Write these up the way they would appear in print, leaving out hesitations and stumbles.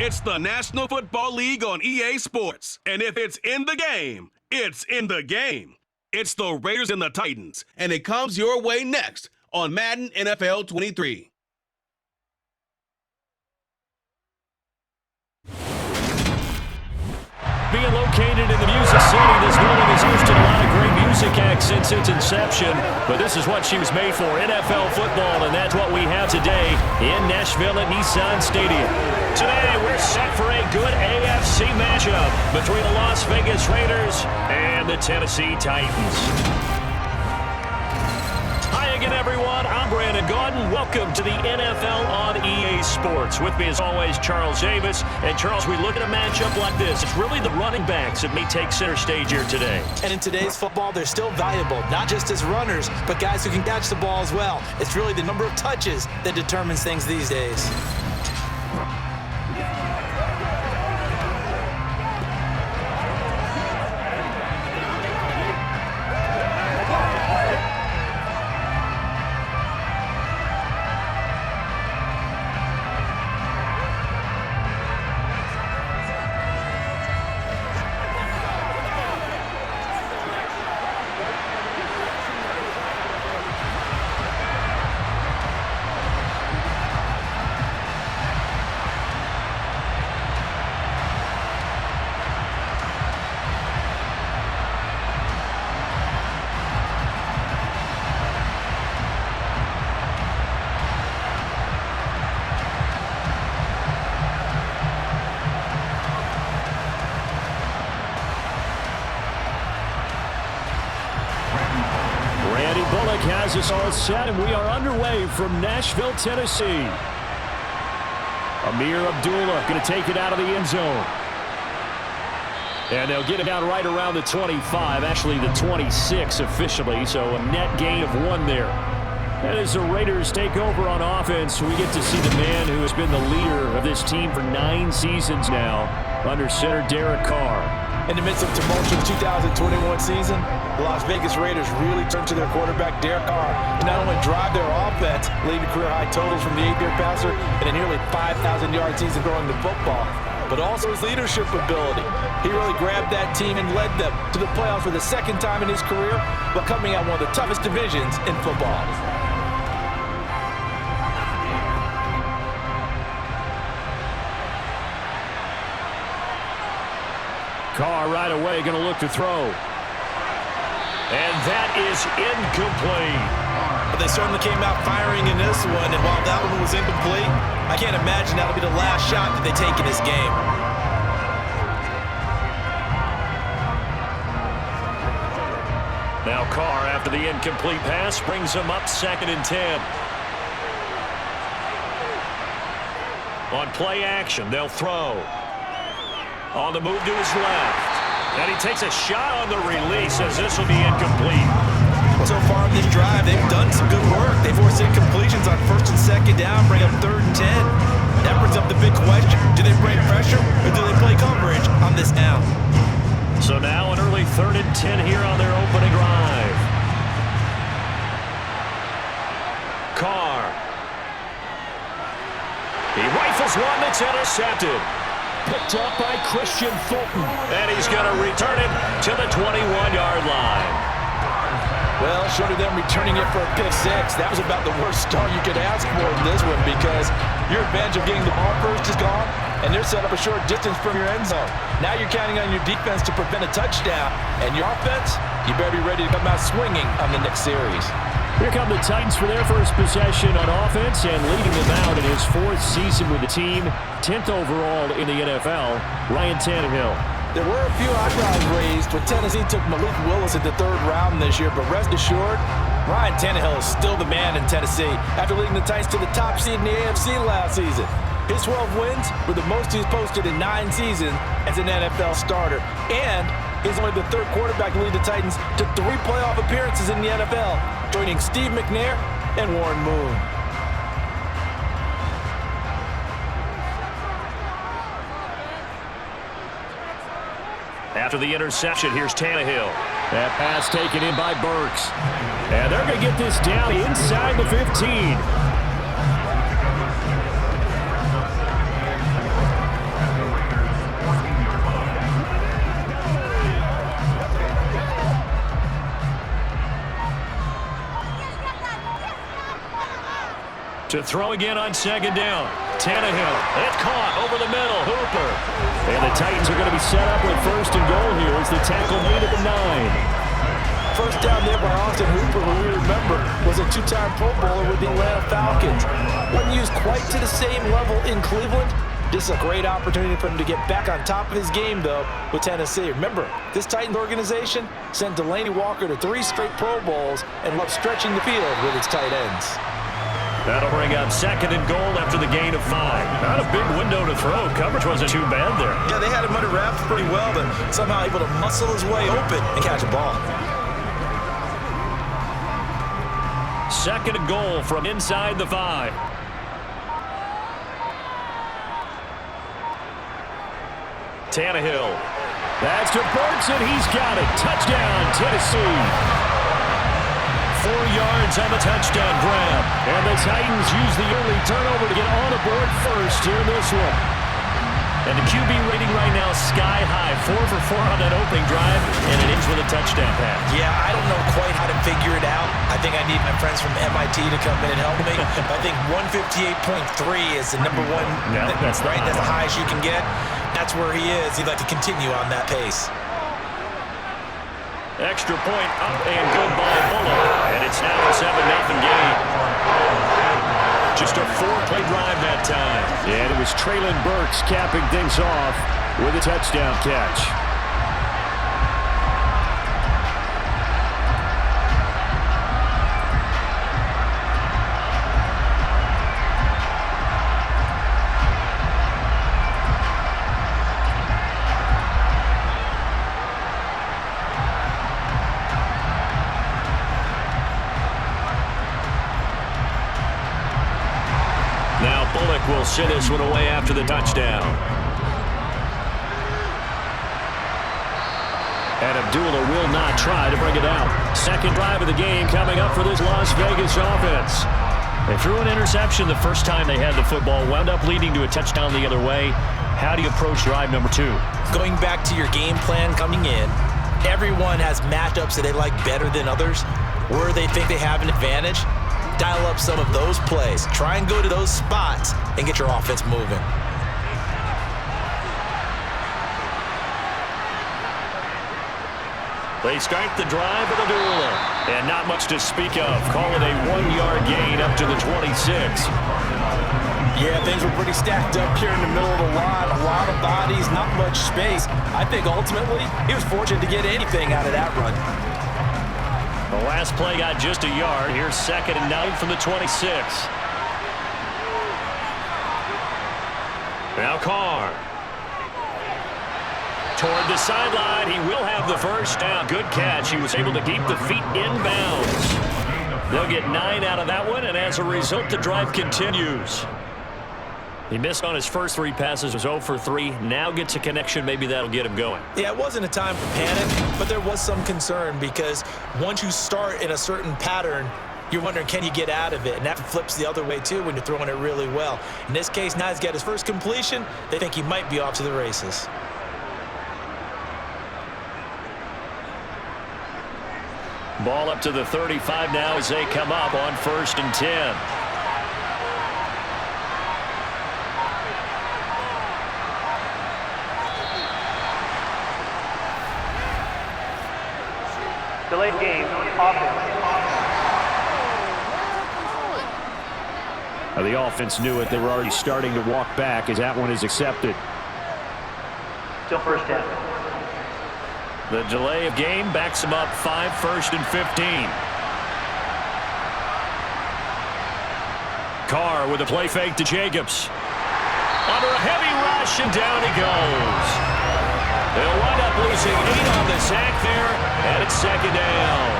It's the National Football League on EA Sports. And if it's in the game, it's in the game. It's the Raiders and the Titans, and it comes your way next on Madden NFL 23. Being located in the Music City, this building has hosted a lot of great music acts since its inception, but this is what she was made for, NFL football, and that's what we have today in Nashville at Nissan Stadium. Today, we're set for a good AFC matchup between the Las Vegas Raiders and the Tennessee Titans. Hi again, everyone. I'm Brandon Gaudin. Welcome to the NFL on EA Sports. With me, as always, Charles Davis. And, Charles, we look at a matchup like this. It's really the running backs that may take center stage here today. And in today's football, they're still valuable, not just as runners, but guys who can catch the ball as well. It's really the number of touches that determines things these days. Has us all set, and we are underway from Nashville, Tennessee. Amir Abdullah going to take it out of the end zone. And they'll get it out right around the 25, actually the 26 officially, so a net gain of 1 there. And as the Raiders take over on offense, we get to see the man who has been the leader of this team for 9 seasons now, under center Derek Carr. In the midst of tumultuous 2021 season, the Las Vegas Raiders really turned to their quarterback, Derek Carr, and not only drive their offense, leading career-high totals from the 8th-year passer and a nearly 5,000-yard season throwing the football, but also his leadership ability. He really grabbed that team and led them to the playoffs for the 2nd time in his career, but coming out one of the toughest divisions in football. Carr right away going to look to throw. And that is incomplete. But they certainly came out firing in this one, and while that one was incomplete, I can't imagine that'll be the last shot that they take in this game. Now Carr, after the incomplete pass, brings him up 2nd and 10. On play action, they'll throw. On the move to his left. And he takes a shot on the release as this will be incomplete. So far in this drive, they've done some good work. They've forced incompletions on 1st and 2nd down, bring up 3rd and 10. That brings up the big question. Do they break pressure or do they play coverage on this down? So now an early 3rd and 10 here on their opening drive. Carr. He rifles one that's intercepted. Picked up by Christian Fulton. And he's going to return it to the 21-yard line. Well, short of them returning it for a pick 6, that was about the worst start you could ask for in this one because your advantage of getting the ball first is gone, and they're set up a short distance from your end zone. Now you're counting on your defense to prevent a touchdown, and your offense, you better be ready to come out swinging on the next series. Here come the Titans for their first possession on offense, and leading them out in his 4th season with the team, 10th overall in the NFL, Ryan Tannehill. There were a few eyebrows raised when Tennessee took Malik Willis in the 3rd round this year, but rest assured, Ryan Tannehill is still the man in Tennessee after leading the Titans to the top seed in the AFC last season. His 12 wins were the most he's posted in 9 seasons as an NFL starter, and he's only the 3rd quarterback to lead the Titans to 3 playoff appearances in the NFL, joining Steve McNair and Warren Moon. After the interception, here's Tannehill. That pass taken in by Burks. And they're going to get this down inside the 15. To throw again on second down. Tannehill. It's caught over the middle. Hooper. And the Titans are going to be set up with first and goal here as the tackle made at the 9. First down there by Austin Hooper, who we remember was a two-time Pro Bowler with the Atlanta Falcons. Wasn't used quite to the same level in Cleveland. This is a great opportunity for him to get back on top of his game, though, with Tennessee. Remember, this Titans organization sent Delaney Walker to 3 straight Pro Bowls and loved stretching the field with its tight ends. That'll bring up second and goal after the gain of 5. Not a big window to throw. Coverage wasn't too bad there. Yeah, they had him under wraps pretty well, but somehow able to muscle his way open and catch a ball. Second and goal from inside the 5. Tannehill. That's to Burks, and he's got it. Touchdown, Tennessee. 4 yards on the touchdown grab. And the Titans use the early turnover to get on the board first here in this one. And the QB rating right now sky high. 4 for 4 on that opening drive, and it ends with a touchdown pass. Yeah, I don't know quite how to figure it out. I think I need my friends from MIT to come in and help me. But I think 158.3 is the number one. No, that's right. That's the highest you can get. That's where he is. He'd like to continue on that pace. Extra point up and good by Bullock. And it's now a 7-0 game. Just a 4-play drive that time. And it was Traylon Burks capping things off with a touchdown catch. Bullock will send this one away after the touchdown. And Abdullah will not try to bring it out. Second drive of the game coming up for this Las Vegas offense. They threw an interception the first time they had the football, wound up leading to a touchdown the other way. How do you approach drive number 2? Going back to your game plan coming in, everyone has matchups that they like better than others, where they think they have an advantage. Dial up some of those plays. Try and go to those spots and get your offense moving. They start the drive with Abdullah. And not much to speak of. Call it a 1-yard gain up to the 26. Yeah, things were pretty stacked up here in the middle of the line. A lot of bodies, not much space. I think ultimately he was fortunate to get anything out of that run. The last play got just a yard. Here's 2nd and 9 from the 26. Now Carr. Toward the sideline. He will have the first down. Good catch. He was able to keep the feet in bounds. They'll get 9 out of that one, and as a result, the drive continues. He missed on his first 3 passes, was 0 for 3. Now gets a connection. Maybe that'll get him going. Yeah, it wasn't a time for panic, but there was some concern because once you start in a certain pattern, you're wondering, can you get out of it? And that flips the other way, too, when you're throwing it really well. In this case, now he's got his first completion. They think he might be off to the races. Ball up to the 35 now as they come up on 1st and 10. Delayed game, offense. The offense knew it. They were already starting to walk back as that one is accepted. Still first down. The delay of game backs them up 5, 1st and 15. Carr with a play fake to Jacobs. Under a heavy rush, and down he goes. They'll wind up losing 8 on the sack there, and it's 2nd down.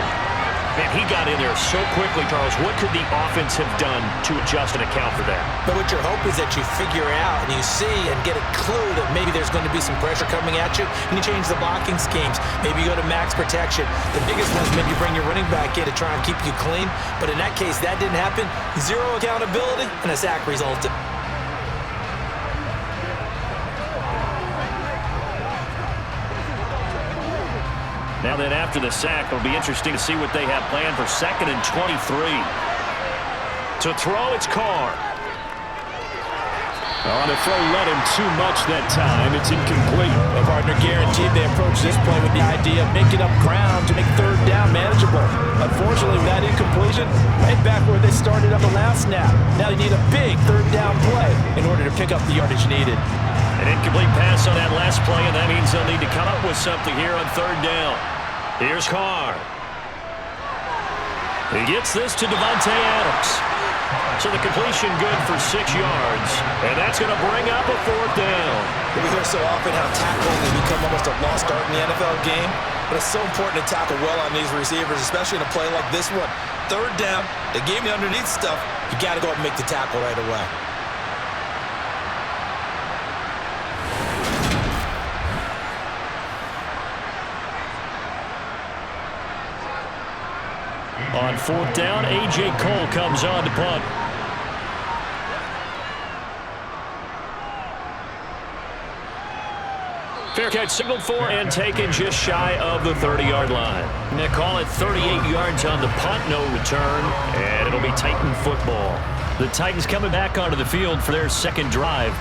Man, he got in there so quickly, Charles. What could the offense have done to adjust and account for that? But what your hope is that you figure out and you see and get a clue that maybe there's going to be some pressure coming at you, and you change the blocking schemes. Maybe you go to max protection. The biggest one is maybe you bring your running back in to try and keep you clean. But in that case, that didn't happen. 0 accountability, and a sack resulted. Now then, after the sack, it'll be interesting to see what they have planned for 2nd and 23. To throw, it's Carr. On the throw, led him too much that time. It's incomplete. A partner guaranteed they approach this play with the idea of making up ground to make third down manageable. Unfortunately, with that incompletion, right back where they started on the last snap. Now they need a big third down play in order to pick up the yardage needed. An incomplete pass on that last play, and that means they'll need to come up with something here on third down. Here's Carr. He gets this to Devontae Adams. So the completion good for 6 yards, and that's going to bring up a fourth down. We hear so often how tackling has become almost a lost art in the NFL game, but it's so important to tackle well on these receivers, especially in a play like this one. Third down, they gave me underneath stuff. You got to go up and make the tackle right away. On fourth down, A.J. Cole comes on to punt. Fair catch signaled for and taken just shy of the 30-yard line. They call it 38 yards on the punt, no return, and it'll be Titan football. The Titans coming back onto the field for their second drive.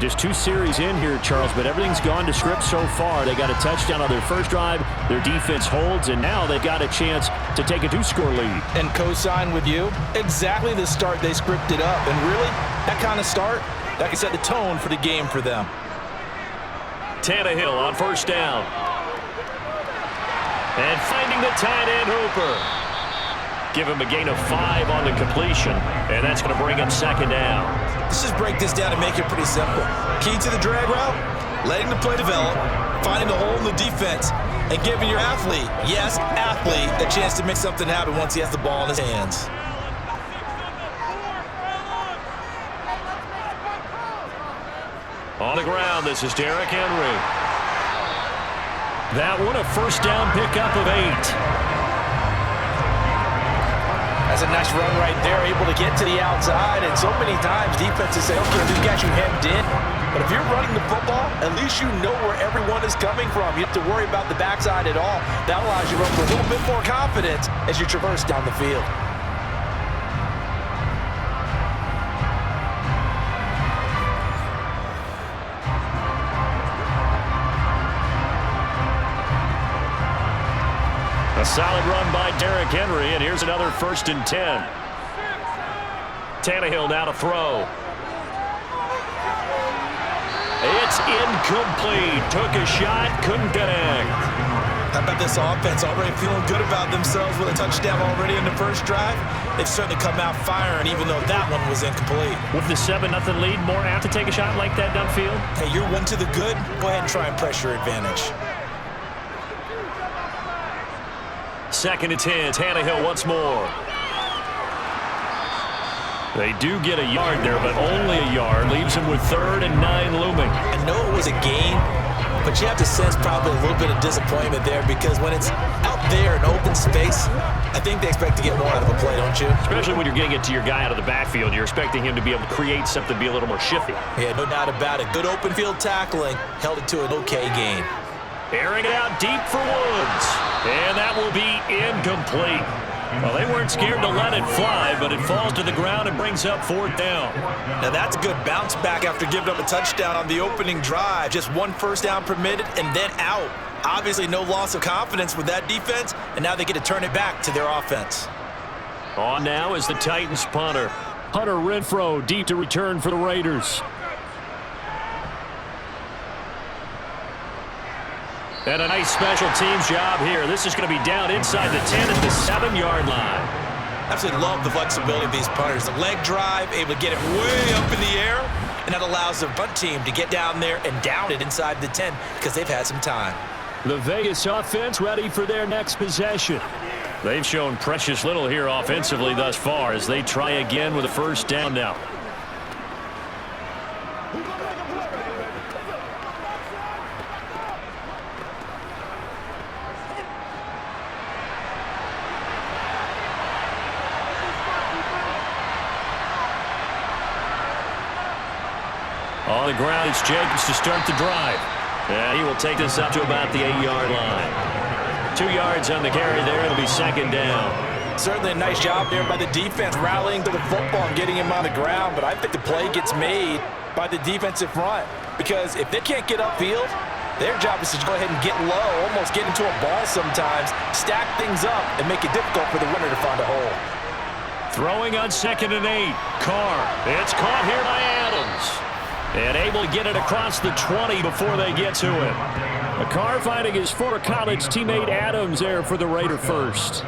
Just 2 series in here, Charles, but everything's gone to script so far. They got a touchdown on their first drive. Their defense holds, and now they've got a chance to take a 2-score lead. And co-sign with you, exactly the start they scripted up. And really, that kind of start, that can set the tone for the game for them. Tannehill on first down. And finding the tight end Hooper. Give him a gain of 5 on the completion, and that's going to bring up second down. Let's just break this down and make it pretty simple. Key to the drag route, letting the play develop, finding the hole in the defense, and giving your athlete, yes, athlete, a chance to make something happen once he has the ball in his hands. On the ground, this is Derrick Henry. That one, a first down pickup of 8. That's a nice run right there, able to get to the outside. And so many times defenses say, okay, we've got you hemmed in. But if you're running the football, at least you know where everyone is coming from. You have to worry about the backside at all. That allows you to run with a little bit more confidence as you traverse down the field. A solid run by Derrick Henry, and here's another 1st and 10. Tannehill now to throw. It's incomplete. Took a shot, couldn't connect. How about this offense already feeling good about themselves with a touchdown already in the first drive? They've certainly come out firing, even though that one was incomplete. With the 7-0 lead, more apt to take a shot like that downfield? Hey, you're one to the good. Go ahead and try and press your advantage. 2nd and 10, Tannehill once more. They do get a yard there, but only a yard. Leaves him with 3rd and 9 looming. I know it was a gain, but you have to sense probably a little bit of disappointment there because when it's out there in open space, I think they expect to get more out of a play, don't you? Especially when you're getting it to your guy out of the backfield. You're expecting him to be able to create something, be a little more shifty. Yeah, no doubt about it. Good open field tackling held it to an okay gain. Airing it out deep for Woods. And that will be incomplete. Well, they weren't scared to let it fly, but it falls to the ground and brings up 4th down. Now that's a good bounce back after giving up a touchdown on the opening drive. Just 1 first down permitted and then out. Obviously no loss of confidence with that defense, and now they get to turn it back to their offense. On now is the Titans punter. Hunter Renfrow deep to return for the Raiders. And a nice special teams job here. This is going to be down inside the 10 at the 7-yard line. Absolutely love the flexibility of these punters. The leg drive, able to get it way up in the air, and that allows the punt team to get down there and down it inside the 10 because they've had some time. The Vegas offense ready for their next possession. They've shown precious little here offensively thus far as they try again with a first down now. On the ground, it's Jacobs to start the drive. And he will take this up to about the 8-yard line. 2 yards on the carry there. It'll be 2nd down. Certainly a nice job there by the defense, rallying to the football and getting him on the ground. But I think the play gets made by the defensive front, because if they can't get upfield, their job is to go ahead and get low, almost get into a ball sometimes, stack things up, and make it difficult for the runner to find a hole. Throwing on 2nd and 8. Carr. It's caught here by Adams. And able to get it across the 20 before they get to him. Carr finding his former college teammate Adams there for the Raider first.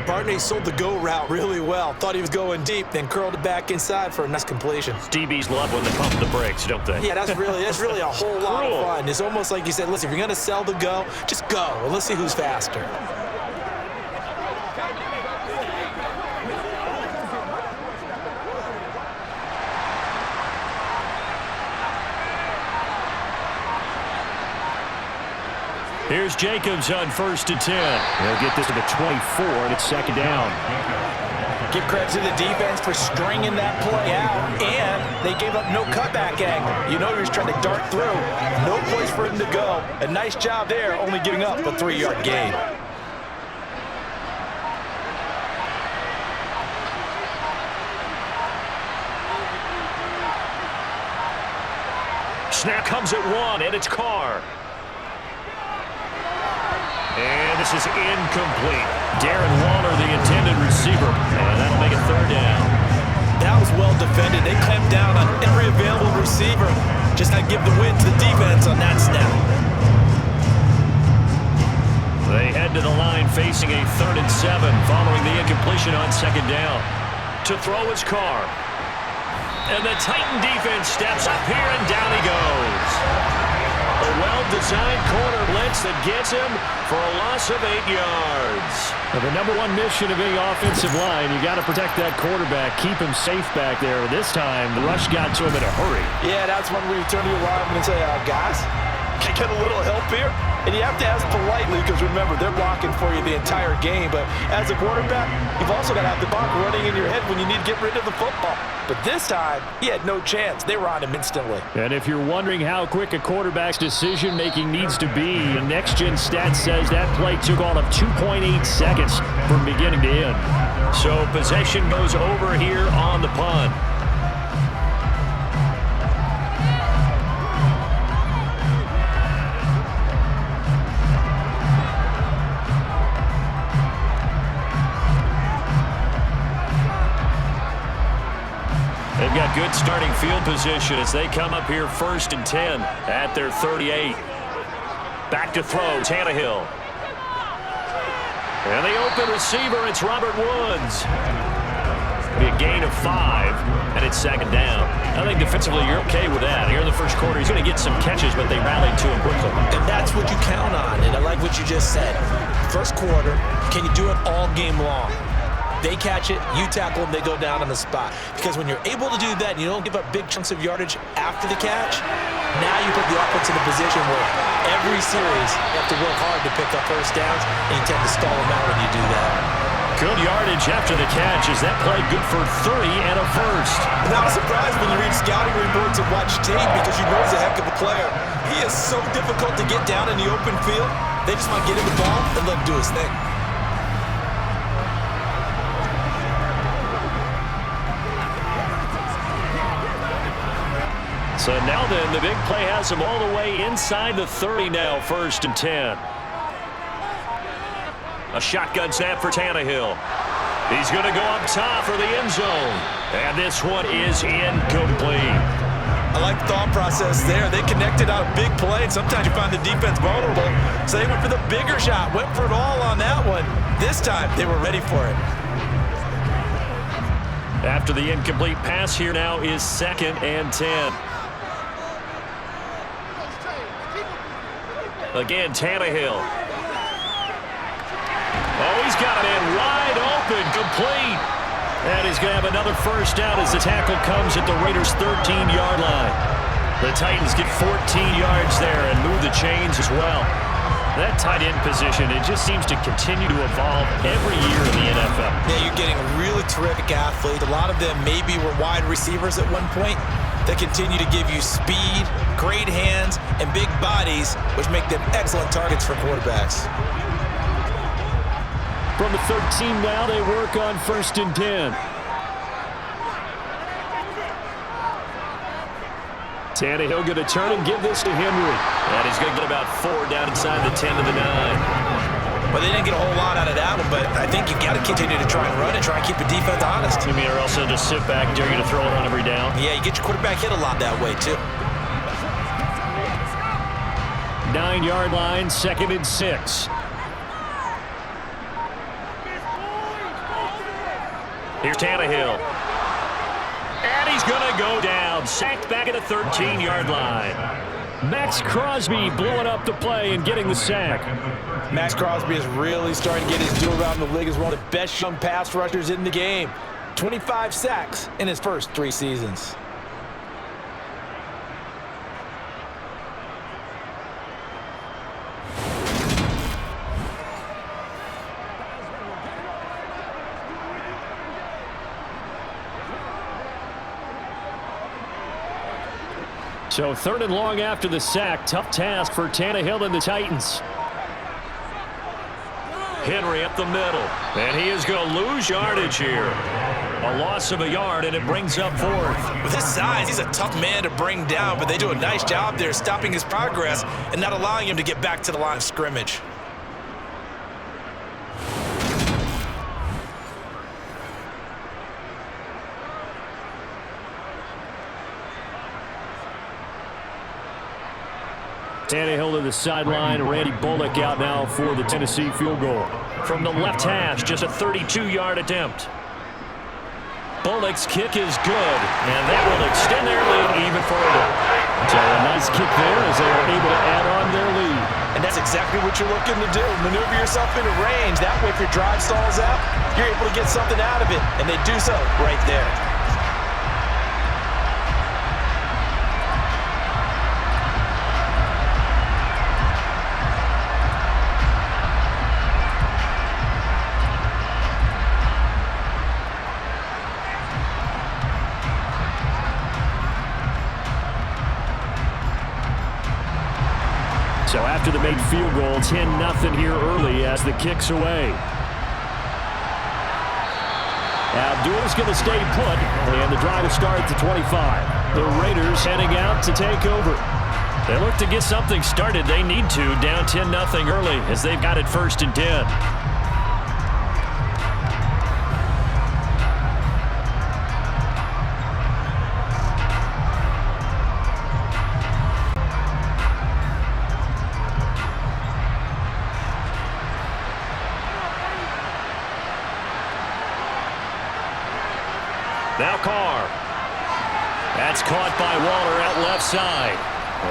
Barney sold the go route really well. Thought he was going deep, then curled it back inside for a nice completion. DBs love when they pump the brakes, don't they? Yeah, that's really a whole lot of fun. It's almost like you said, listen, if you're going to sell the go, just go, and let's see who's faster. Here's Jacobs on 1st and 10. He'll get this to the 24, and it's 2nd down. Give credit to the defense for stringing that play out, and they gave up no cutback angle. You know he was trying to dart through. No place for him to go. A nice job there, only giving up a 3-yard gain. Snap comes at 1, and it's Carr. And this is incomplete. Darren Waller, the intended receiver. And that'll make it 3rd down. That was well defended. They clamped down on every available receiver. Just to give the win to the defense on that snap. They head to the line facing a 3rd and 7 following the incompletion on 2nd down. To throw is Carr. And the Titan defense steps up here, and down he goes. A well-designed corner blitz that gets him for a loss of 8 yards. Now, the number one mission of any offensive line, you got to protect that quarterback, keep him safe back there. This time, the rush got to him in a hurry. Yeah, that's when we turn to your lineman and say, guys, can I get a little help here? And you have to ask politely, because remember, they're blocking for you the entire game. But as a quarterback, you've also got to have the clock running in your head when you need to get rid of the football. But this time, he had no chance. They were on him instantly. And if you're wondering how quick a quarterback's decision-making needs to be, the next-gen stat says that play took all of 2.8 seconds from beginning to end. So possession goes over here on the punt. They've got good starting field position as they come up here 1st and 10 at their 38. Back to throw, Tannehill. And the open receiver, it's Robert Woods. Be a gain of 5, and it's 2nd down. I think defensively you're okay with that. Here in the first quarter, he's going to get some catches, but they rallied to him quickly. And that's what you count on, and I like what you just said. First quarter, can you do it all game long? They catch it, you tackle them, they go down on the spot. Because when you're able to do that and you don't give up big chunks of yardage after the catch, now you put the offense in a position where every series you have to work hard to pick up first downs, and you tend to stall them out when you do that. Good yardage after the catch. Is that play good for 30 and a first? Not surprised when you read scouting reports and watch tape, because you know he's a heck of a player. He is so difficult to get down in the open field. They just want to get him the ball and let him do his thing. So now then, the big play has him all the way inside the 30 now, 1st and 10. A shotgun snap for Tannehill. He's going to go up top for the end zone. And this one is incomplete. I like the thought process there. They connected on a big play, and sometimes you find the defense vulnerable. So they went for the bigger shot, went for it all on that one. This time, they were ready for it. After the incomplete pass, here now is 2nd and 10. Again, Tannehill. Oh, he's got it in wide open, complete. And he's going to have another first down as the tackle comes at the Raiders' 13-yard line. The Titans get 14 yards there and move the chains as well. That tight end position, it just seems to continue to evolve every year in the NFL. Yeah, you're getting a really terrific athlete. A lot of them maybe were wide receivers at one point. They continue to give you speed, great hands, and big bodies, which make them excellent targets for quarterbacks. From the 13 now, they work on 1st and 10. Tannehill going to turn and give this to Henry. And he's going to get about 4 down inside the 10 to the 9. Well, they didn't get a whole lot out of that one, but I think you got to continue to try and run and try and keep the defense honest. You mean, or also just sit back, dare you to throw it on every down? Yeah, you get your quarterback hit a lot that way, too. 9-yard line, 2nd and 6. Here's Tannehill. And he's going to go down. Sacked back at the 13-yard line. Max Crosby blowing up the play and getting the sack. Max Crosby is really starting to get his due around the league as one of the best young pass rushers in the game. 25 sacks in his first 3 seasons. So 3rd and long after the sack. Tough task for Tannehill and the Titans. Henry up the middle. And he is going to lose yardage here. A loss of a yard, and it brings up 4th. With his size, he's a tough man to bring down, but they do a nice job there stopping his progress and not allowing him to get back to the line of scrimmage. Tannehill to the sideline. Randy Bullock out now for the Tennessee field goal. From the left hash, just a 32-yard attempt. Bullock's kick is good, and that will extend their lead even further. So a nice kick there as they are able to add on their lead. And that's exactly what you're looking to do. Maneuver yourself into range. That way, if your drive stalls out, you're able to get something out of it. And they do so right there. So after the made field goal, 10-0 here early as the kick's away. Abdul's going to stay put, and the drive will start at the 25. The Raiders heading out to take over. They look to get something started. They need to, down 10-0 early as they've got it 1st and 10. Now Carr. That's caught by Waller at left side.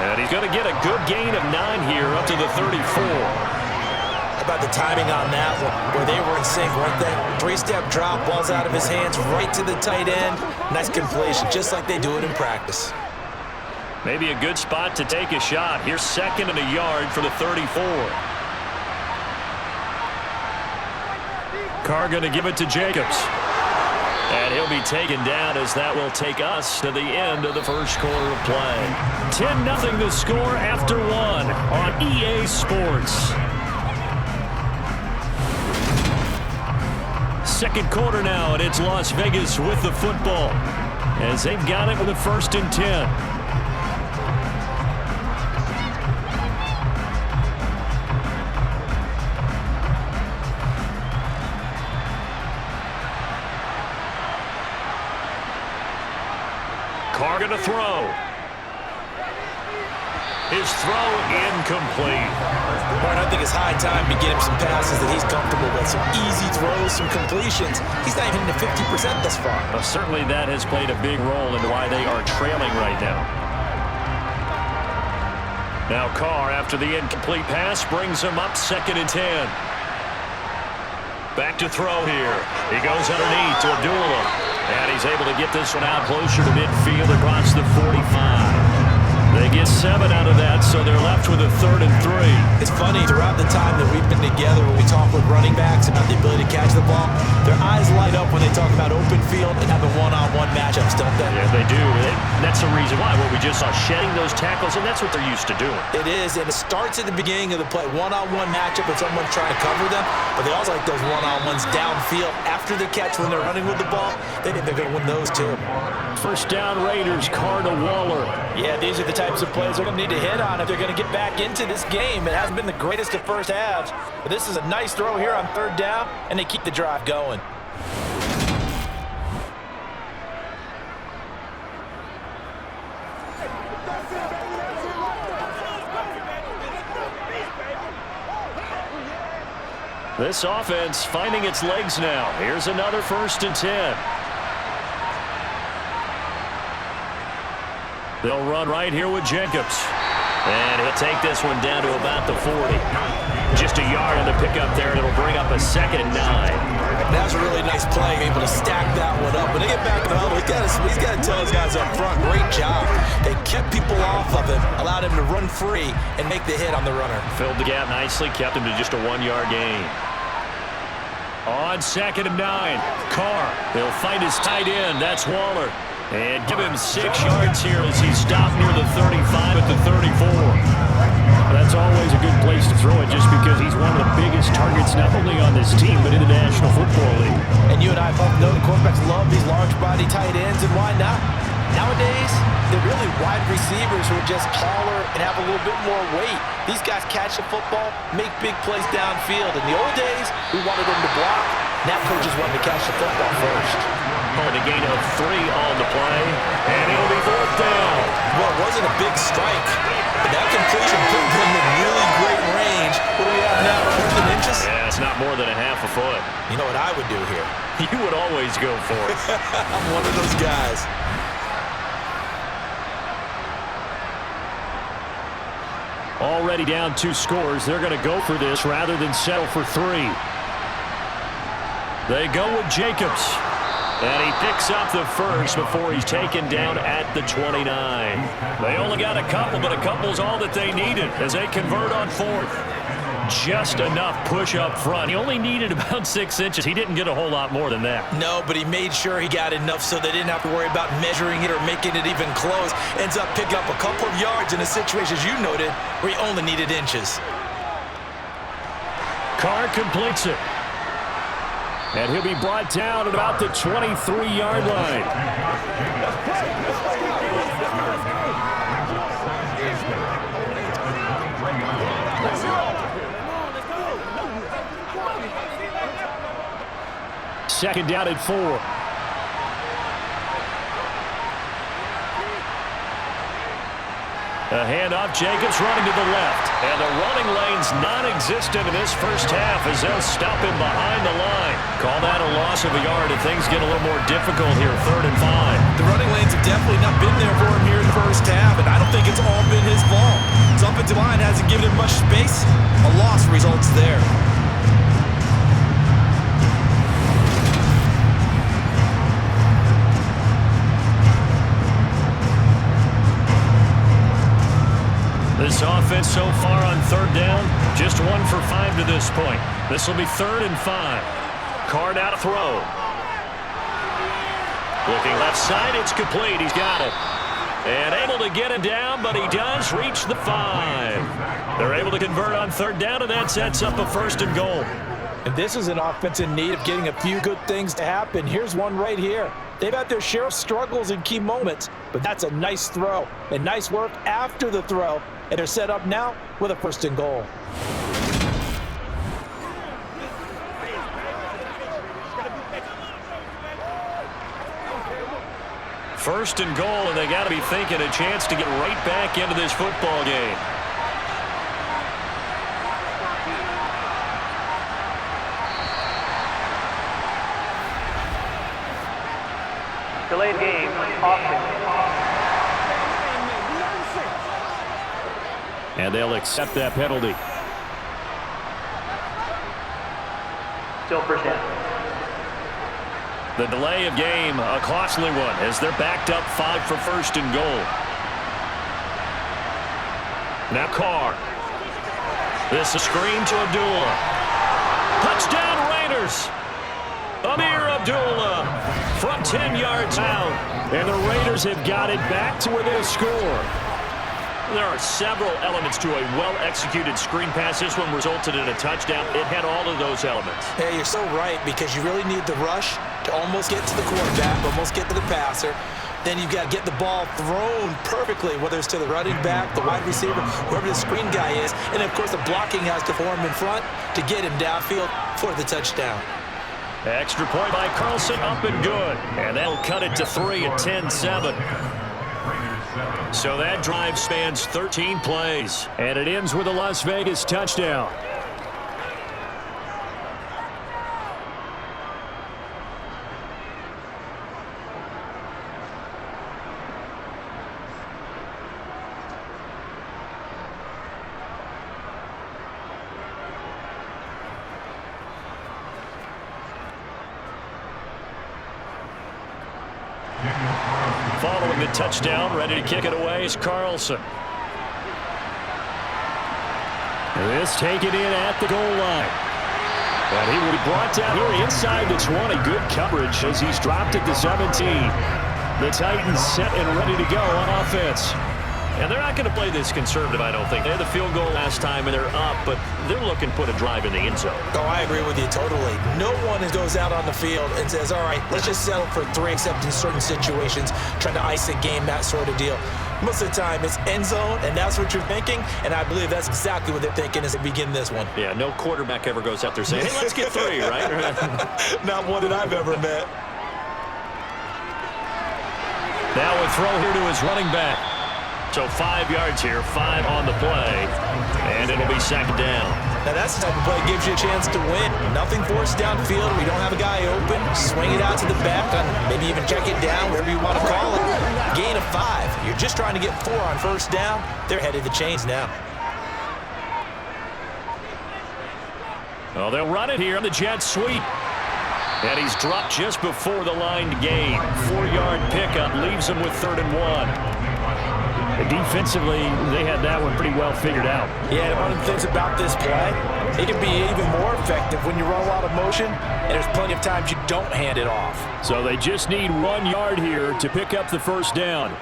And he's going to get a good gain of 9 here up to the 34. How about the timing on that one, where they were in sync, weren't they? 3-step drop, ball's out of his hands, right to the tight end. Nice completion, just like they do it in practice. Maybe a good spot to take a shot. Here's 2nd and a yard for the 34. Carr going to give it to Jacobs. And he'll be taken down as that will take us to the end of the first quarter of play. 10-0 the score after 1 on EA Sports. Second quarter now, and it's Las Vegas with the football as they've got it with a 1st and 10. Carr going to throw. His throw incomplete. Well, I think it's high time to get him some passes that he's comfortable with. Some easy throws, some completions. He's not even to 50% thus far. Well, certainly that has played a big role into why they are trailing right now. Now Carr, after the incomplete pass, brings him up 2nd and 10. Back to throw here. He goes underneath to Abdullah. And he's able to get this one out closer to midfield across the 45. They get 7 out of that, so they're left with a 3rd and 3. It's funny, throughout the time that we've been together, when we talk with running backs about the ability to catch the ball, their eyes light up when they talk about open field and having one-on-one matchups, don't them. Yeah, they do. That's the reason why. What we just saw, shedding those tackles, and that's what they're used to doing. It is, and it starts at the beginning of the play. One-on-one matchup with someone trying to cover them, but they also like those one-on-ones downfield after the catch when they're running with the ball. They think they're going to win those too. First down Raiders, Carr to Waller. Yeah, these are the types of plays they're going to need to hit on if they're going to get back into this game. It hasn't been the greatest of first halves, but this is a nice throw here on third down, and they keep the drive going. This offense finding its legs now. Here's another 1st and 10. They'll run right here with Jacobs. And he'll take this one down to about the 40. Just a yard on the pickup there, and it'll bring up a 2nd and 9. That's a really nice play, able to stack that one up. When they get back in the huddle, he's got to tell his guys up front, great job. They kept people off of him, allowed him to run free and make the hit on the runner. Filled the gap nicely, kept him to just a 1-yard gain. On 2nd and 9, Carr. He'll find his tight end. That's Waller. And give him 6 yards here as he stopped near the 35 at the 34. That's always a good place to throw it just because he's one of the biggest targets not only on this team but in the National Football League. And you and I both know the quarterbacks love these large body tight ends, and why not? Nowadays, they're really wide receivers who are just taller and have a little bit more weight. These guys catch the football, make big plays downfield. In the old days, we wanted them to block. Now coaches want to catch the football first. On a gain of 3 on the play, and it'll be 4th down. Well, it wasn't a big strike, but that completion put them in really great range. What do we have now, 4 inches? Yeah, it's not more than a half a foot. You know what I would do here? You would always go for it. I'm one of those guys. Already down 2 scores. They're going to go for this rather than settle for 3. They go with Jacobs. And he picks up the first before he's taken down at the 29. They only got a couple, but a couple's all that they needed as they convert on 4th. Just enough push up front. He only needed about 6 inches. He didn't get a whole lot more than that. No, but he made sure he got enough so they didn't have to worry about measuring it or making it even close. Ends up picking up a couple of yards in a situation, as you noted, where he only needed inches. Carr completes it. And he'll be brought down at about the 23-yard line. Second down at 4. A handoff, Jacobs running to the left. And the running lane's non-existent in this first half as they'll stop him behind the line. Call that a loss of a yard and things get a little more difficult here, 3rd and 5. The running lanes have definitely not been there for him here in the first half, and I don't think it's all been his fault. His offensive line hasn't given him much space. A loss results there. This offense so far on 3rd down, just 1 for 5 to this point. This will be 3rd and 5. Carr now to throw. Looking left side, it's complete. He's got it. And able to get it down, but he does reach the 5. They're able to convert on 3rd down, and that sets up a 1st and goal. And this is an offense in need of getting a few good things to happen. Here's one right here. They've had their share of struggles in key moments, but that's a nice throw and nice work after the throw. And they're set up now with a 1st and goal. First and goal, and they got to be thinking a chance to get right back into this football game. Delayed game, offense. And they'll accept that penalty. Still 1st down. The delay of game, a costly one, as they're backed up 5 for 1st and goal. Now Carr. This is a screen to Abdullah. Touchdown Raiders! Amir Abdullah from 10 yards out. And the Raiders have got it back to where they'll score. There are several elements to a well-executed screen pass. This one resulted in a touchdown. It had all of those elements. Yeah, you're so right, because you really need the rush to almost get to the quarterback, almost get to the passer. Then you've got to get the ball thrown perfectly, whether it's to the running back, the wide receiver, whoever the screen guy is. And, of course, the blocking has to form in front to get him downfield for the touchdown. Extra point by Carlson, up and good. And that'll cut it to 3 at 10-7. So that drive spans 13 plays. And it ends with a Las Vegas touchdown. Following the touchdown, ready to kick it away is Carlson. This taken in at the goal line. And he will be brought down here inside the 20. Good coverage as he's dropped it to 17. The Titans set and ready to go on offense. And they're not going to play this conservative, I don't think. They had the field goal last time, and they're up, but they're looking to put a drive in the end zone. Oh, I agree with you totally. No one goes out on the field and says, all right, let's just settle for 3, except in certain situations, trying to ice a game, that sort of deal. Most of the time, it's end zone, and that's what you're thinking, and I believe that's exactly what they're thinking as they begin this one. Yeah, no quarterback ever goes out there saying, hey, let's get 3, right? Not one that I've ever met. Now a throw here to his running back. So 5 yards here, 5 on the play, and it'll be second down. Now that's the type of play that gives you a chance to win. Nothing forced downfield. We don't have a guy open. Swing it out to the back, and maybe even check it down, whatever you want to call it. Gain of 5. You're just trying to get 4 on first down. They're headed the chains now. Oh, they'll run it here on the jet sweep. And he's dropped just before the line to gain. 4-yard pickup leaves him with 3rd and 1. Defensively, they had that one pretty well figured out. Yeah, and one of the things about this play, it can be even more effective when you run a lot of motion, and there's plenty of times you don't hand it off. So they just need 1 yard here to pick up the first down.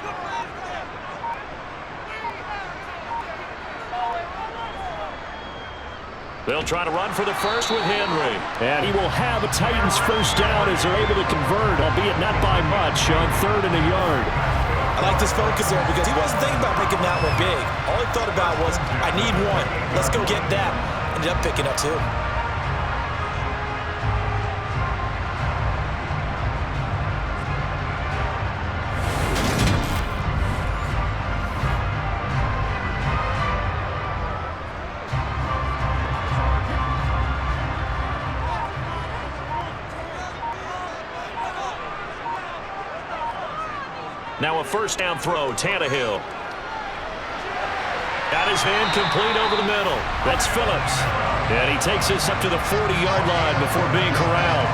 They'll try to run for the first with Henry. And he will have a Titans first down as they're able to convert, albeit not by much, on 3rd and a yard. I like this focus there because he wasn't thinking about making that one big. All he thought about was, I need 1. Let's go get that. Ended up picking up 2. Now a first down throw, Tannehill. Got his hand complete over the middle. That's Phillips. And he takes us up to the 40-yard line before being corralled.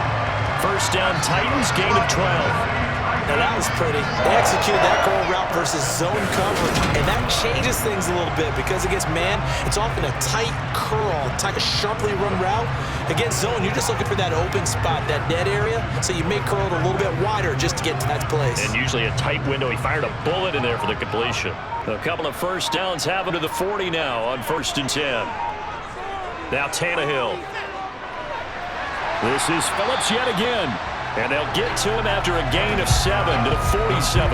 First down, Titans, gain of 12. Now that was pretty. They executed that goal route versus zone coverage, and that changes things a little bit because against man, it's often a tight curl, tight, sharply run route. Against zone, you're just looking for that open spot, that dead area, so you may curl it a little bit wider just to get to that place. And usually a tight window. He fired a bullet in there for the completion. A couple of first downs have him to the 40 now on 1st and 10. Now Tannehill. This is Phillips yet again. And they'll get to him after a gain of 7 to the 47.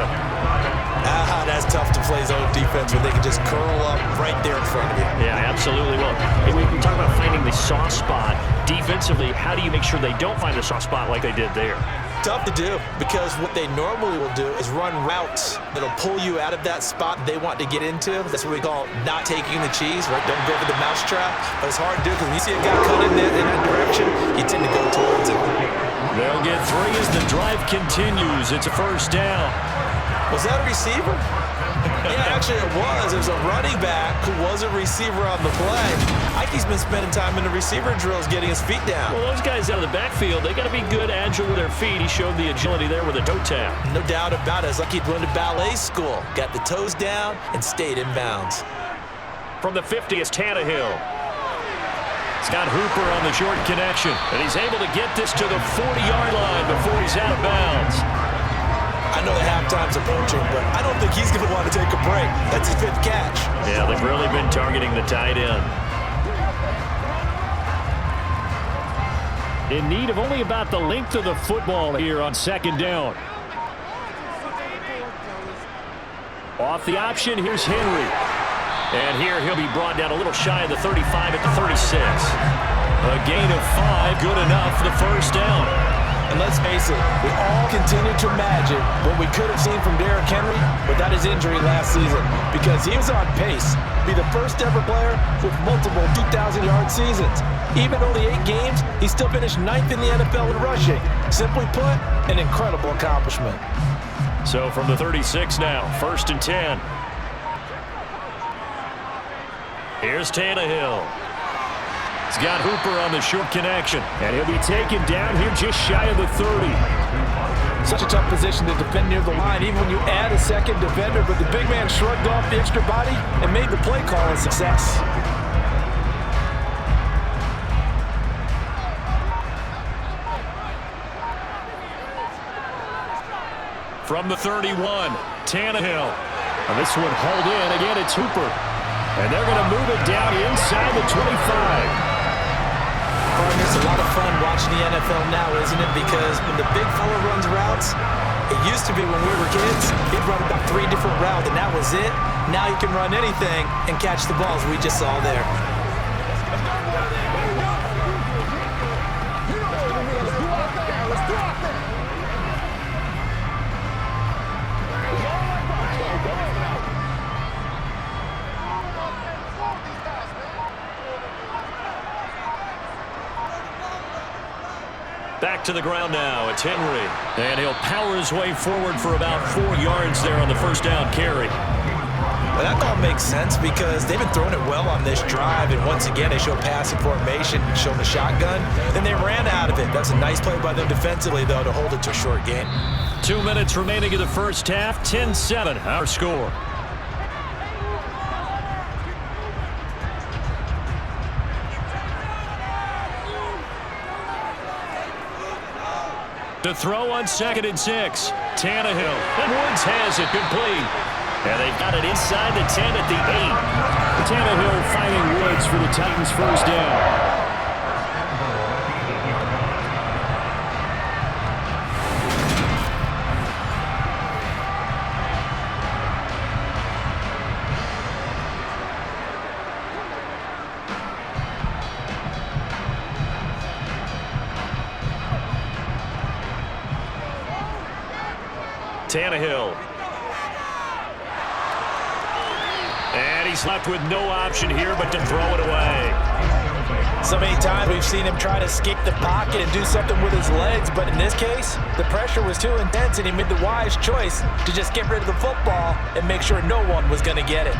That's tough to play zone defense when they can just curl up right there in front of you. Yeah, absolutely. Well, we can talk about finding the soft spot. Defensively, how do you make sure they don't find the soft spot like they did there? Tough to do because what they normally will do is run routes that'll pull you out of that spot they want to get into. That's what we call not taking the cheese, right? Don't go for the mousetrap. But it's hard to do because when you see a guy cut in that direction, you tend to go towards it. They'll get 3 as the drive continues. It's a first down. Was that a receiver? Yeah, actually it was. It was a running back who was a receiver on the play. Ike's been spending time in the receiver drills getting his feet down. Well, those guys out of the backfield, they got to be good, agile with their feet. He showed the agility there with a toe tap. No doubt about it. It's like he'd went to ballet school. Got the toes down and stayed in bounds. From the 50, it's Tannehill. Scott Hooper on the short connection. And he's able to get this to the 40-yard line before he's out of bounds. I know they have sometimes approaching, but I don't think he's going to want to take a break. That's his 5th catch. Yeah, they've really been targeting the tight end. In need of only about the length of the football here on 2nd down. Off the option, here's Henry. And here he'll be brought down a little shy of the 35 at the 36. A gain of 5, good enough for the 1st down. And let's face it, we all continue to imagine what we could have seen from Derrick Henry without his injury last season, because he was on pace to be the first ever player with multiple 2,000-yard seasons. Even only 8 games, he still finished 9th in the NFL in rushing. Simply put, an incredible accomplishment. So from the 36 now, 1st and 10. Here's Tannehill. He's got Hooper on the short connection, and he'll be taken down here just shy of the 30. Such a tough position to defend near the line, even when you add a second defender, but the big man shrugged off the extra body and made the play call a success. From the 31, Tannehill. And this one hauled in. Again, it's Hooper. And they're going to move it down inside the 25. It's a lot of fun watching the NFL now, isn't it? Because when the big fella runs routes, it used to be when we were kids, he'd run about 3 different routes, and that was it. Now he can run anything and catch the balls we just saw there. Back to the ground now. It's Henry. And he'll power his way forward for about 4 yards there on the 1st down carry. Well, that call makes sense because they've been throwing it well on this drive. And once again, they show passing formation, showing the shotgun. Then they ran out of it. That's a nice play by them defensively, though, to hold it to a short game. 2 minutes remaining in the 1st half. 10-7, our score. To throw on 2nd and 6. Tannehill. And Woods has it complete. And they've got it inside the 10 at the 8. Tannehill finding Woods for the Titans' 1st down. Tannehill. And he's left with no option here but to throw it away. So many times we've seen him try to escape the pocket and do something with his legs, but in this case, the pressure was too intense and he made the wise choice to just get rid of the football and make sure no one was going to get it.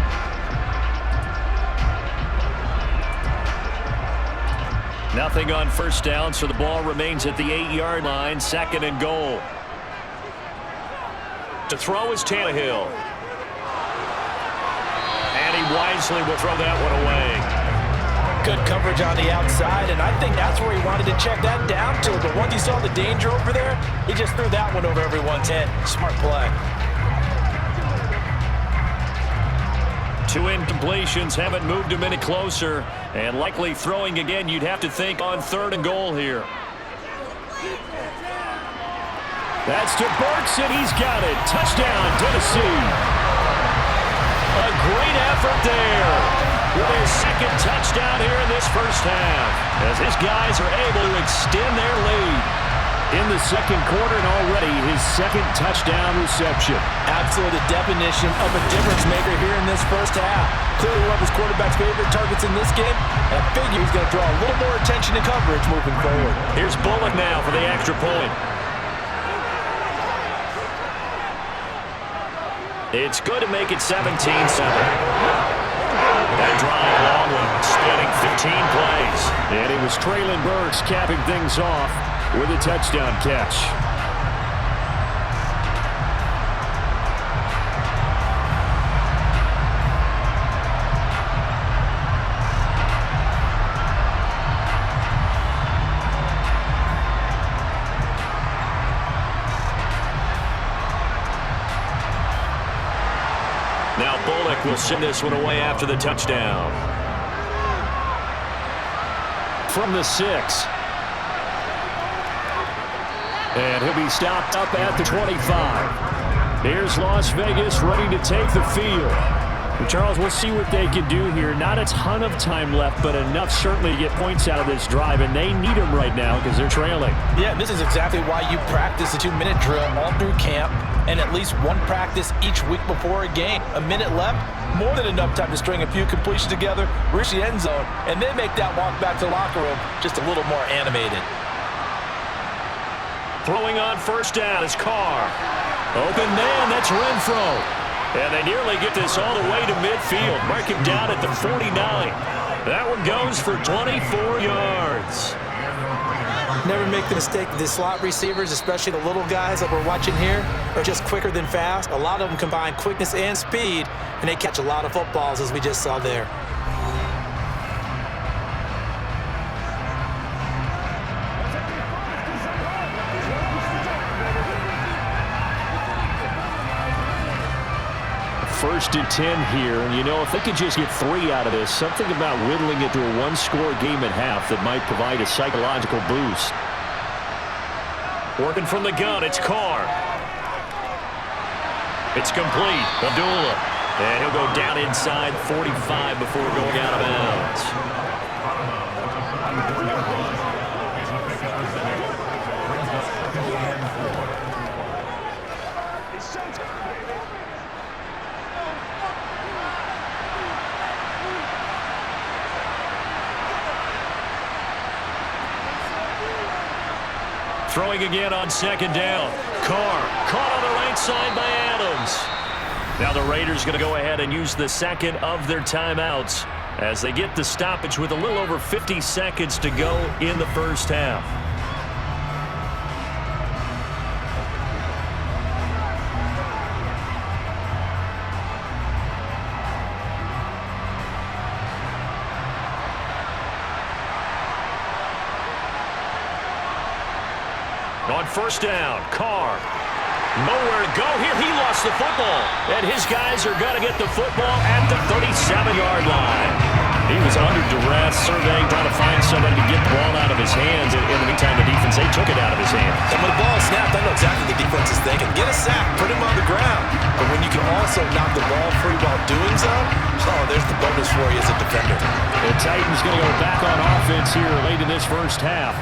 Nothing on 1st down, so the ball remains at the 8-yard line, 2nd and goal. To throw is Tannehill. And he wisely will throw that one away. Good coverage on the outside, and I think that's where he wanted to check that down to. But once he saw the danger over there, he just threw that one over everyone's head. Smart play. 2 incompletions haven't moved him any closer. And likely throwing again, you'd have to think on 3rd and goal here. That's to Burks, and he's got it. Touchdown, Tennessee. A great effort there with his 2nd touchdown here in this 1st half, as his guys are able to extend their lead in the 2nd quarter, and already his 2nd touchdown reception. Absolutely the definition of a difference maker here in this 1st half. Clearly one of his quarterback's favorite targets in this game, and I figure he's going to draw a little more attention and coverage moving forward. Here's Bullock now for the extra point. It's good to make it 17-7. That drive, long one, spanning 15 plays. And it was Traylon Burks capping things off with a touchdown catch. Now Bullock will send this one away after the touchdown. From the 6. And he'll be stopped up at the 25. Here's Las Vegas ready to take the field. Charles, we'll see what they can do here. Not a ton of time left, but enough certainly to get points out of this drive, and they need them right now because they're trailing. Yeah, this is exactly why you practice the 2-minute drill all through camp and at least one practice each week before a game. A minute left, more than enough time to string a few completions together, reach the end zone, and then make that walk back to the locker room just a little more animated. Throwing on first down is Carr. Open man, that's Renfro. And they nearly get this all the way to midfield. Mark him down at the 49. That one goes for 24 yards. Never make the mistake that the slot receivers, especially the little guys that we're watching here, are just quicker than fast. A lot of them combine quickness and speed, and they catch a lot of footballs, as we just saw there. First and 10 here, and you know, if they could just get 3 out of this, something about whittling it to a one-score game at half that might provide a psychological boost. Working from the gun, it's Carr. It's complete. Abdullah. And he'll go down inside 45 before going out of bounds. Throwing again on second down. Carr caught on the right side by Adams. Now the Raiders going to go ahead and use the second of their timeouts as they get the stoppage with a little over 50 seconds to go in the first half. On first down, Carr. Nowhere to go here. He lost the football. And his guys are going to get the football at the 37-yard line. He was under duress, surveying, trying to find somebody to get the ball out of his hands. In the meantime, the defense, they took it out of his hands. And when the ball snapped, I know exactly what the defense is thinking. Get a sack, put him on the ground. But when you can also knock the ball free while doing so, oh, there's the bonus for you as a defender. The Titans going to go back on offense here late in this first half.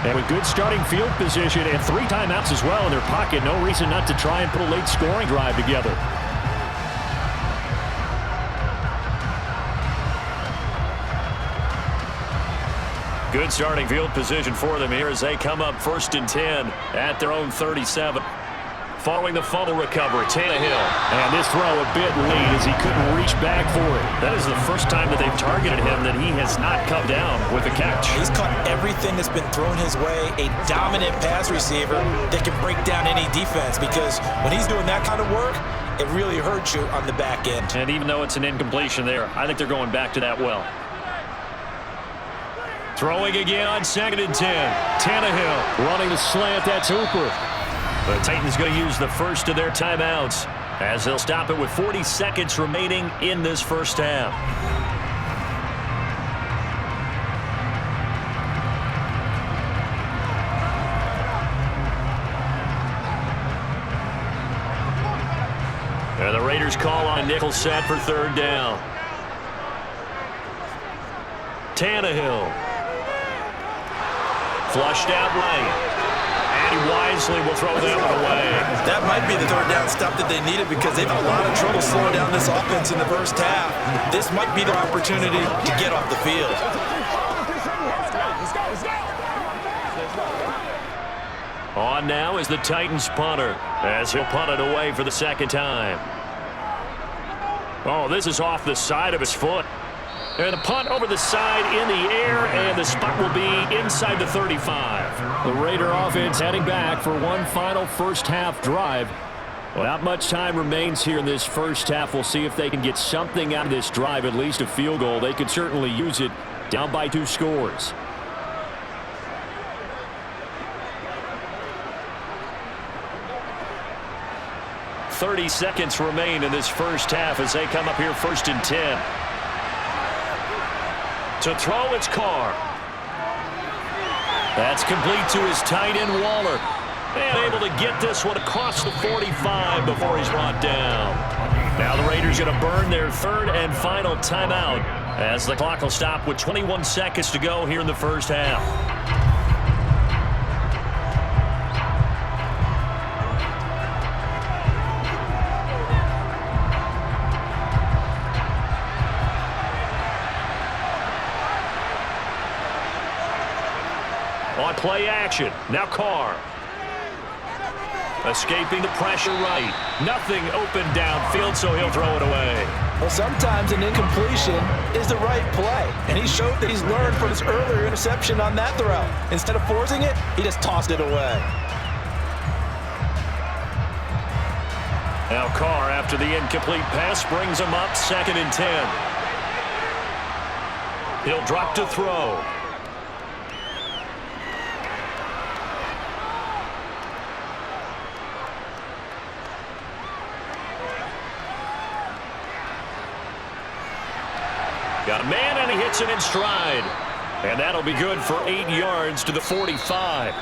And with good starting field position and 3 timeouts as well in their pocket, no reason not to try and put a late scoring drive together. Good starting field position for them here as they come up first and 10 at their own 37. Following the fumble recovery, Tannehill. And this throw a bit late as he couldn't reach back for it. That is the first time that they've targeted him that he has not come down with a catch. He's caught everything that's been thrown his way. A dominant pass receiver that can break down any defense, because when he's doing that kind of work, it really hurts you on the back end. And even though it's an incompletion there, I think they're going back to that well. Throwing again on second and 10. Tannehill running the slant. That's Hooper. The Titans going to use the first of their timeouts as they'll stop it with 40 seconds remaining in this first half. And the Raiders call on a nickel set for third down. Tannehill. Flushed out right. He wisely will throw that one away. That might be the third down stop that they needed, because they've had a lot of trouble slowing down this offense in the first half. This might be their opportunity to get off the field. On now is the Titans punter as he'll punt it away for the second time. Oh, this is off the side of his foot. And a punt over the side in the air, and the spot will be inside the 35. The Raider offense heading back for one final first half drive. Well, not much time remains here in this first half. We'll see if they can get something out of this drive, at least a field goal. They could certainly use it, down by 2 scores. 30 seconds remain in this first half as they come up here 1st and 10. To throw, it's Carr. That's complete to his tight end, Waller. And able to get this one across the 45 before he's brought down. Now the Raiders going to burn their 3rd and final timeout as the clock will stop with 21 seconds to go here in the first half. On play action, now Carr. Escaping the pressure right. Nothing open downfield, so he'll throw it away. Well, sometimes an incompletion is the right play, and he showed that he's learned from his earlier interception on that throw. Instead of forcing it, he just tossed it away. Now Carr, after the incomplete pass, brings him up 2nd and 10. He'll drop to throw. Got a man, and he hits it in stride. And that'll be good for 8 yards to the 45.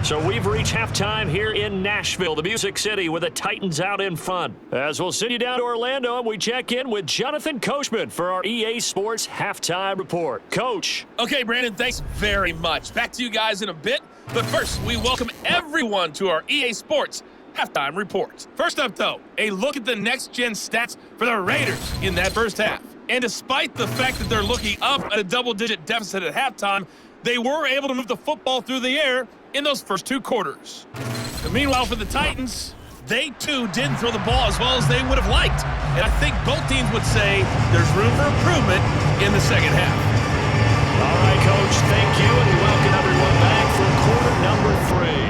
So we've reached halftime here in Nashville, the Music City, with the Titans out in front. As we'll send you down to Orlando, and we check in with Jonathan Coachman for our EA Sports Halftime Report. Coach. Okay, Brandon, thanks very much. Back to you guys in a bit. But first, we welcome everyone to our EA Sports Halftime Report. First up, though, a look at the next-gen stats for the Raiders in that first half. And despite the fact that they're looking up at a double-digit deficit at halftime, they were able to move the football through the air in those first 2 quarters. And meanwhile, for the Titans, they too didn't throw the ball as well as they would have liked. And I think both teams would say there's room for improvement in the second half. All right, Coach, thank you, and we welcome everyone back for quarter number 3.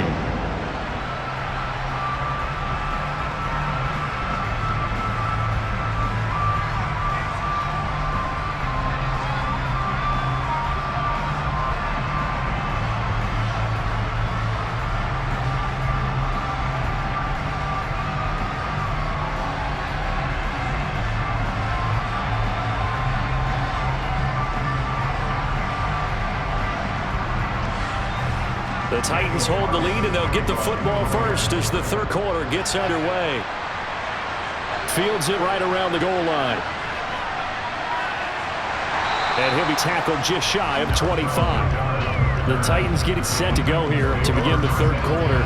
The Titans hold the lead, and they'll get the football first as the third quarter gets underway. Fields it right around the goal line. And he'll be tackled just shy of 25. The Titans get it set to go here to begin the third quarter.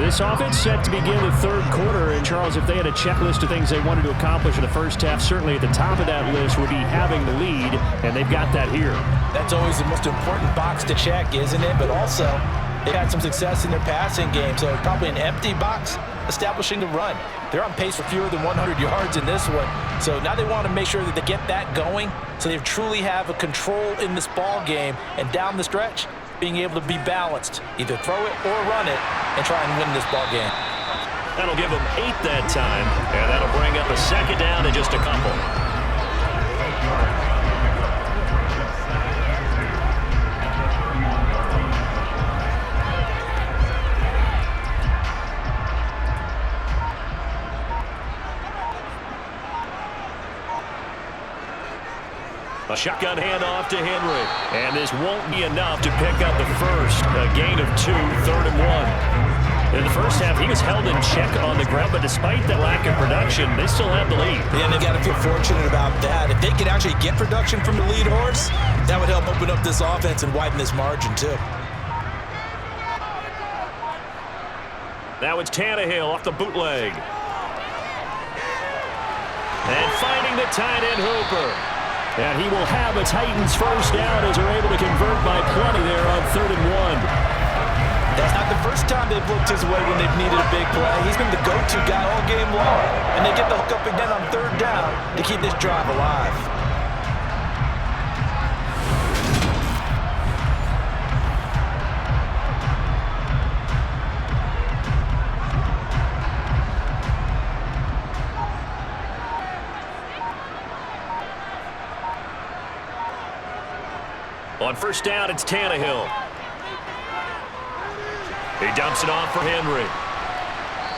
This offense set to begin the third quarter. And, Charles, if they had a checklist of things they wanted to accomplish in the first half, certainly at the top of that list would be having the lead, and they've got that here. That's always the most important box to check, isn't it? But also, they've had some success in their passing game, so probably an empty box establishing the run. They're on pace for fewer than 100 yards in this one, so now they want to make sure that they get that going so they truly have a control in this ball game, and down the stretch, being able to be balanced, either throw it or run it, and try and win this ball game. That'll give them 8 that time, and that'll bring up a second down to just a couple. A shotgun handoff to Henry. And this won't be enough to pick up the first. A gain of 2, 3rd and 1. In the first half, he was held in check on the ground, but despite that lack of production, they still have the lead. Yeah, and they've got to feel fortunate about that. If they could actually get production from the lead horse, that would help open up this offense and widen this margin, too. Now it's Tannehill off the bootleg. And finding the tight end Hooper. And he will have a Titans first down as they're able to convert by plenty there on 3rd and 1. That's not the first time they've looked his way when they've needed a big play. He's been the go-to guy all game long. And they get the hook up again on 3rd down to keep this drive alive. On first down, it's Tannehill. He dumps it off for Henry.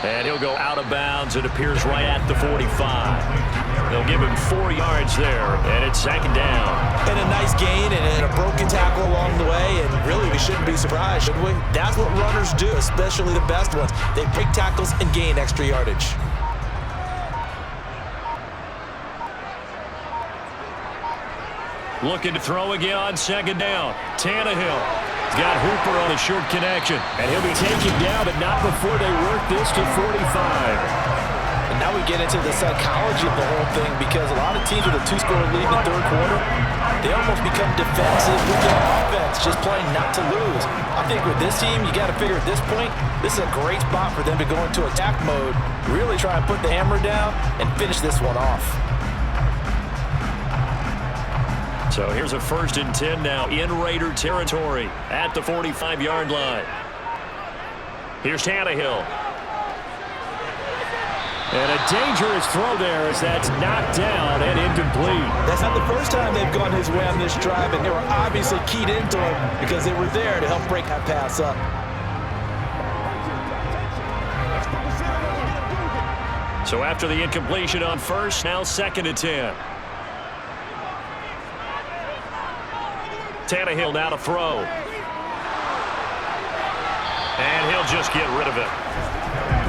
And he'll go out of bounds. It appears right at the 45. They'll give him 4 yards there, and it's second down. And a nice gain and a broken tackle along the way, and really we shouldn't be surprised, should we? That's what runners do, especially the best ones. They break tackles and gain extra yardage. Looking to throw again on second down. Tannehill. He's got Hooper on a short connection. And he'll be taken down, but not before they work this to 45. And now we get into the psychology of the whole thing, because a lot of teams with a 2-score lead in the third quarter, they almost become defensive with their offense, just playing not to lose. I think with this team, you got to figure at this point, this is a great spot for them to go into attack mode, really try and put the hammer down and finish this one off. So here's a 1st and 10 now in Raider territory at the 45-yard line. Here's Tannehill. And a dangerous throw there as that's knocked down and incomplete. That's not the first time they've gone his way on this drive, and they were obviously keyed into him because they were there to help break that pass up. So after the incompletion on 1st, now 2nd and 10. Tannehill now to throw. And he'll just get rid of it.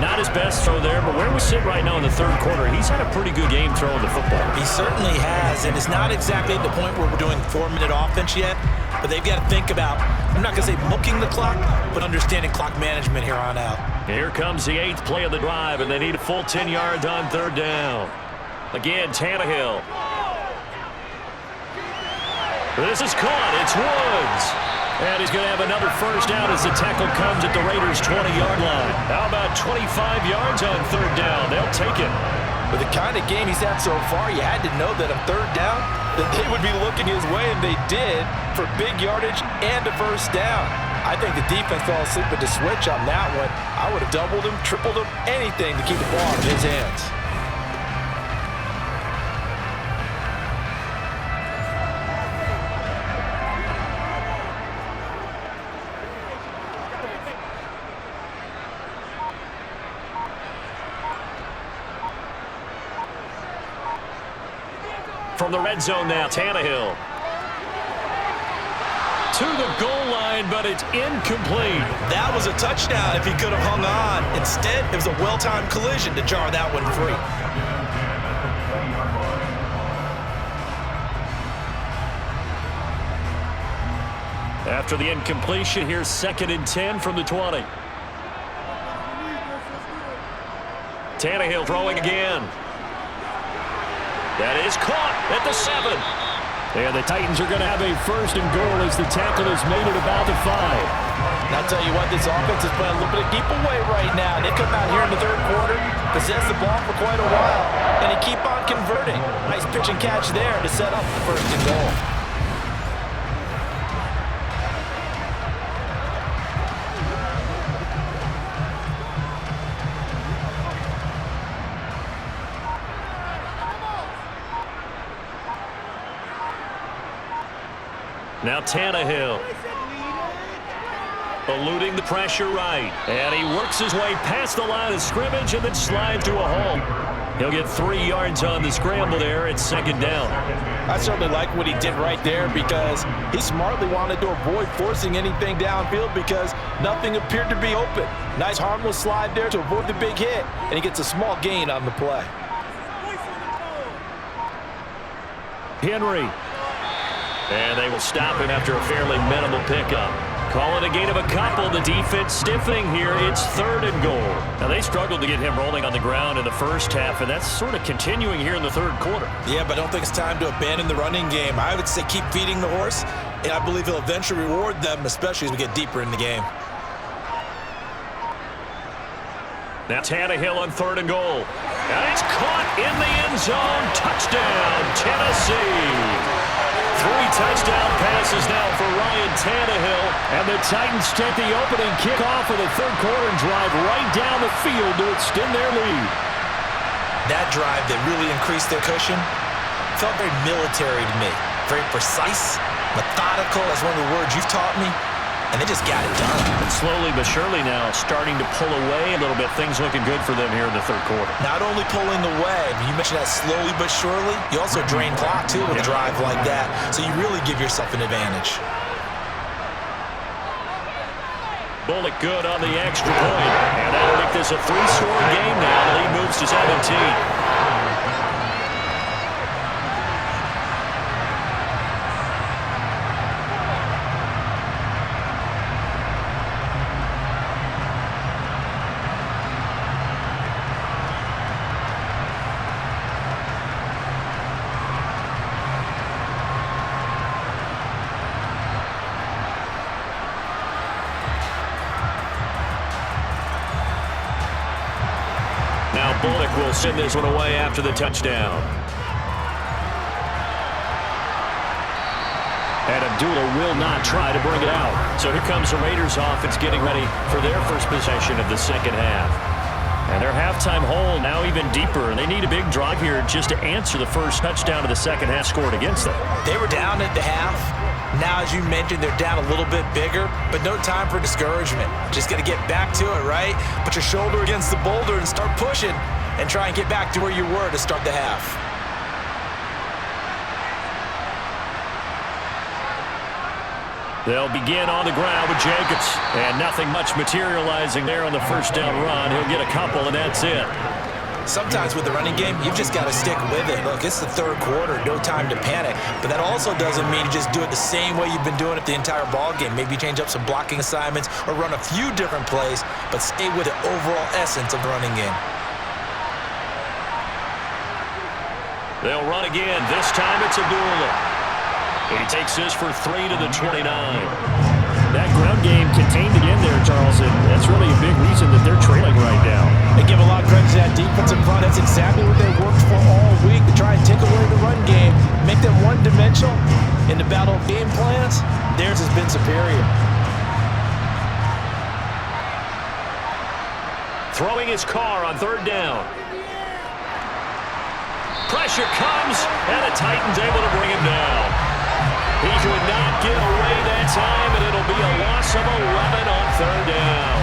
Not his best throw there, but where we sit right now in the third quarter, he's had a pretty good game throwing the football. He certainly has, and it's not exactly at the point where we're doing 4-minute offense yet, but they've got to think about, I'm not going to say milking the clock, but understanding clock management here on out. Here comes the 8th play of the drive, and they need a full 10 yards on 3rd down. Again, Tannehill. This is caught. It's Woods. And he's going to have another 1st down as the tackle comes at the Raiders' 20-yard line. How about 25 yards on 3rd down? They'll take it. With the kind of game he's had so far, you had to know that on 3rd down, that they would be looking his way, and they did, for big yardage and a 1st down. I think the defense fell asleep at the switch on that one. I would have doubled him, tripled him, anything to keep the ball in his hands. From the red zone now, Tannehill. To the goal line, but it's incomplete. That was a touchdown if he could have hung on. Instead, it was a well-timed collision to jar that one free. After the incompletion, here's 2nd and 10 from the 20. Tannehill throwing again. That is caught at the 7. And the Titans are going to have a 1st and goal as the tackle has made it about the 5. And I'll tell you what, this offense is playing a little bit of keep away right now. They come out here in the third quarter, possess the ball for quite a while, and they keep on converting. Nice pitch and catch there to set up the 1st and goal. Now Tannehill. Eluding the pressure right. And he works his way past the line of scrimmage and then slides to a hole. He'll get 3 yards on the scramble there at 2nd down. I certainly like what he did right there because he smartly wanted to avoid forcing anything downfield because nothing appeared to be open. Nice harmless slide there to avoid the big hit, and he gets a small gain on the play. Henry. And they will stop him after a fairly minimal pickup. Call it a gain of a couple. The defense stiffening here. It's 3rd and goal. Now, they struggled to get him rolling on the ground in the first half, and that's sort of continuing here in the third quarter. Yeah, but I don't think it's time to abandon the running game. I would say keep feeding the horse, and I believe he'll eventually reward them, especially as we get deeper in the game. Now Tannehill on 3rd and goal. And it's caught in the end zone. Touchdown, Tennessee. 3 touchdown passes now for Ryan Tannehill. And the Titans take the opening kickoff of the third quarter and drive right down the field to extend their lead. That drive that really increased their cushion felt very military to me. Very precise, methodical, that's one of the words you've taught me. and they just got it done. And slowly but surely now starting to pull away a little bit. Things looking good for them here in the third quarter. Not only pulling away, you mentioned that slowly but surely, you also drain clock too with a drive like that, so you really give yourself an advantage. Bullock good on the extra point, and that'll make this a 3-score game now. The lead moves to 17. Bullock will send this one away after the touchdown. And Abdullah will not try to bring it out. So here comes the Raiders offense getting ready for their first possession of the second half. And their halftime hole now even deeper. They need a big drive here just to answer the first touchdown of the second half scored against them. They were down at the half. Now, as you mentioned, they're down a little bit bigger, but no time for discouragement. Just got to get back to it, right? Put your shoulder against the boulder and start pushing and try and get back to where you were to start the half. They'll begin on the ground with Jacobs, and nothing much materializing there on the first down run. He'll get a couple, and that's it. Sometimes with the running game, you've just got to stick with it. Look, it's the third quarter, no time to panic. But that also doesn't mean you just do it the same way you've been doing it the entire ball game. Maybe change up some blocking assignments or run a few different plays, but stay with the overall essence of the running game. They'll run again. This time it's Abdullah. He takes this for 3 to the 29. That ground game contained again there, Charles, and that's really a big reason that they're trailing right now. They give a lot of credit to that defensive front. That's exactly what they worked for all week, to try and take away the run game, make them one-dimensional. In the battle of game plans, theirs has been superior. Throwing his car on third down. Pressure comes, and the Titans able to bring him down. He could not get away that time, and it'll be a loss of 11 on third down.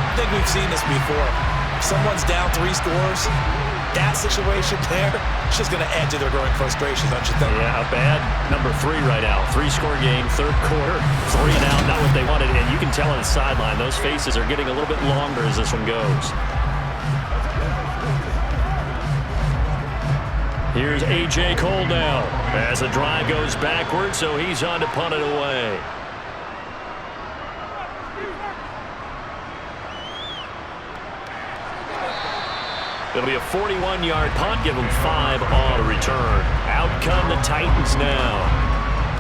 I think we've seen this before. If someone's down 3 scores, that situation there, it's just going to add to their growing frustration, don't you think? Yeah, a bad number 3 right now. 3-score game, third quarter, 3 and out, not what they wanted. And you can tell on the sideline, those faces are getting a little bit longer as this one goes. Here's A.J. Cole now as the drive goes backward, so he's on to punt it away. It'll be a 41-yard punt, give them 5 on a return. Out come the Titans now.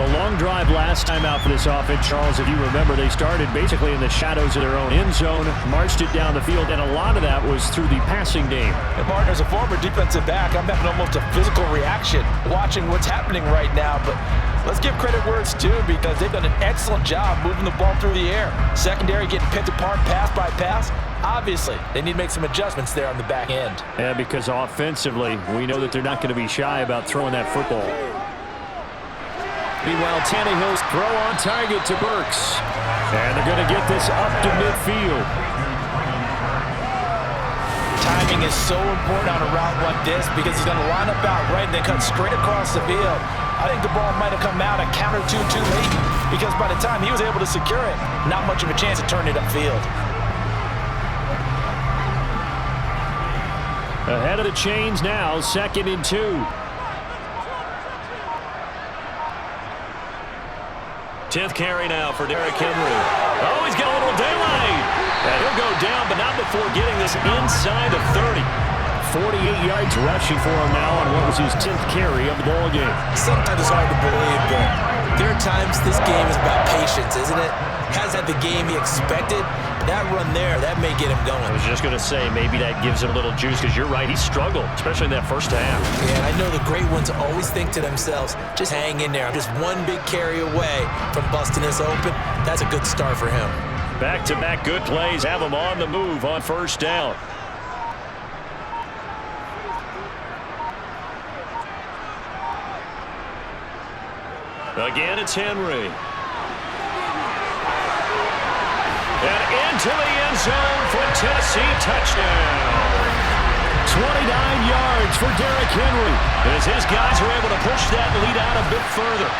A long drive last time out for this offense, Charles. If you remember, they started basically in the shadows of their own end zone, marched it down the field, and a lot of that was through the passing game. And Martin, as a former defensive back, I'm having almost a physical reaction watching what's happening right now. But let's give credit where it's due, because they've done an excellent job moving the ball through the air. Secondary getting picked apart pass by pass. Obviously, they need to make some adjustments there on the back end. Yeah, because offensively, we know that they're not going to be shy about throwing that football. Meanwhile, Tannehill's throw on target to Burks. And they're going to get this up to midfield. Timing is so important on a route like this, because he's going to line up out right and then cut straight across the field. I think the ball might have come out a count or two too late, because by the time he was able to secure it, not much of a chance to turn it upfield. Ahead of the chains now, 2nd and 2. Tenth carry now for Derrick Henry. Oh, he's got a little daylight. And he'll go down, but not before getting this inside of 30. 48 yards rushing for him now on what was his 10th carry of the ball game. Sometimes it's hard to believe, but there are times this game is about patience, isn't it? Hasn't had the game he expected. That run there, that may get him going. I was just going to say, maybe that gives him a little juice, because you're right, he struggled, especially in that first half. Yeah, and I know the great ones always think to themselves, just hang in there. I'm just one big carry away from busting this open. That's a good start for him. Back-to-back good plays have him on the move on first down. Again, it's Henry. into the end zone for Tennessee touchdown. 29 yards for Derrick Henry as his guys are able to push that lead out a bit further.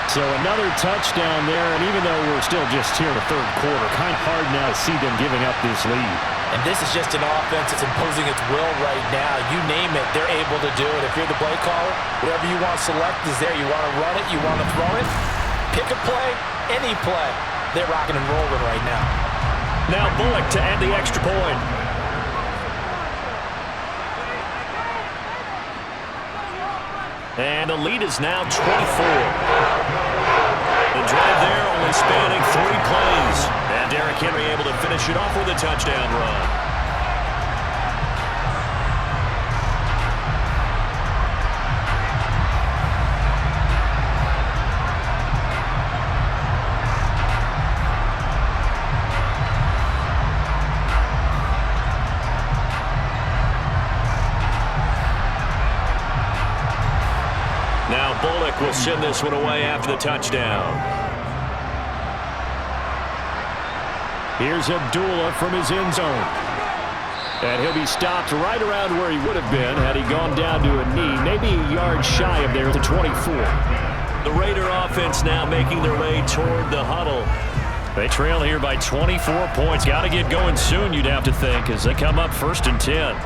So another touchdown there, and even though we're still just here in the third quarter, kind of hard now to see them giving up this lead. And this is just an offense that's imposing its will right now. You name it, they're able to do it. If you're the play caller, whatever you want to select is there. You want to run it, you want to throw it, pick a play, any play. They're rocking and rolling right now. Now Bullock to add the extra point. And the lead is now 24. The drive there only spanning 3 plays. And Derrick Henry able to finish it off with a touchdown run. Now Bullock will send this one away after the touchdown. Here's Abdullah from his end zone. And he'll be stopped right around where he would have been had he gone down to a knee, maybe a yard shy of there at the 24. The Raider offense now making their way toward the huddle. They trail here by 24 points. Got to get going soon, you'd have to think, as they come up 1st and 10.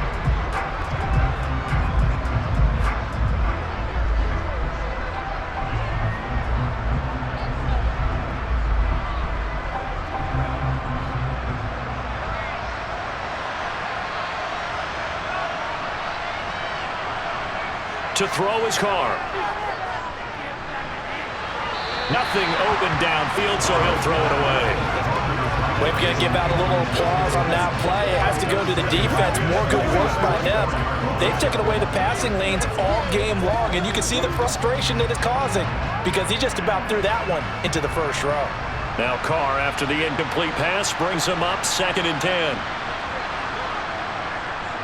To throw his car. Nothing open downfield, so he'll throw it away. We're going to give out a little applause on that play. It has to go to the defense. More good work by them. They've taken away the passing lanes all game long, and you can see the frustration that it's causing because he just about threw that one into the first row. Now Carr, after the incomplete pass, brings him up 2nd and 10.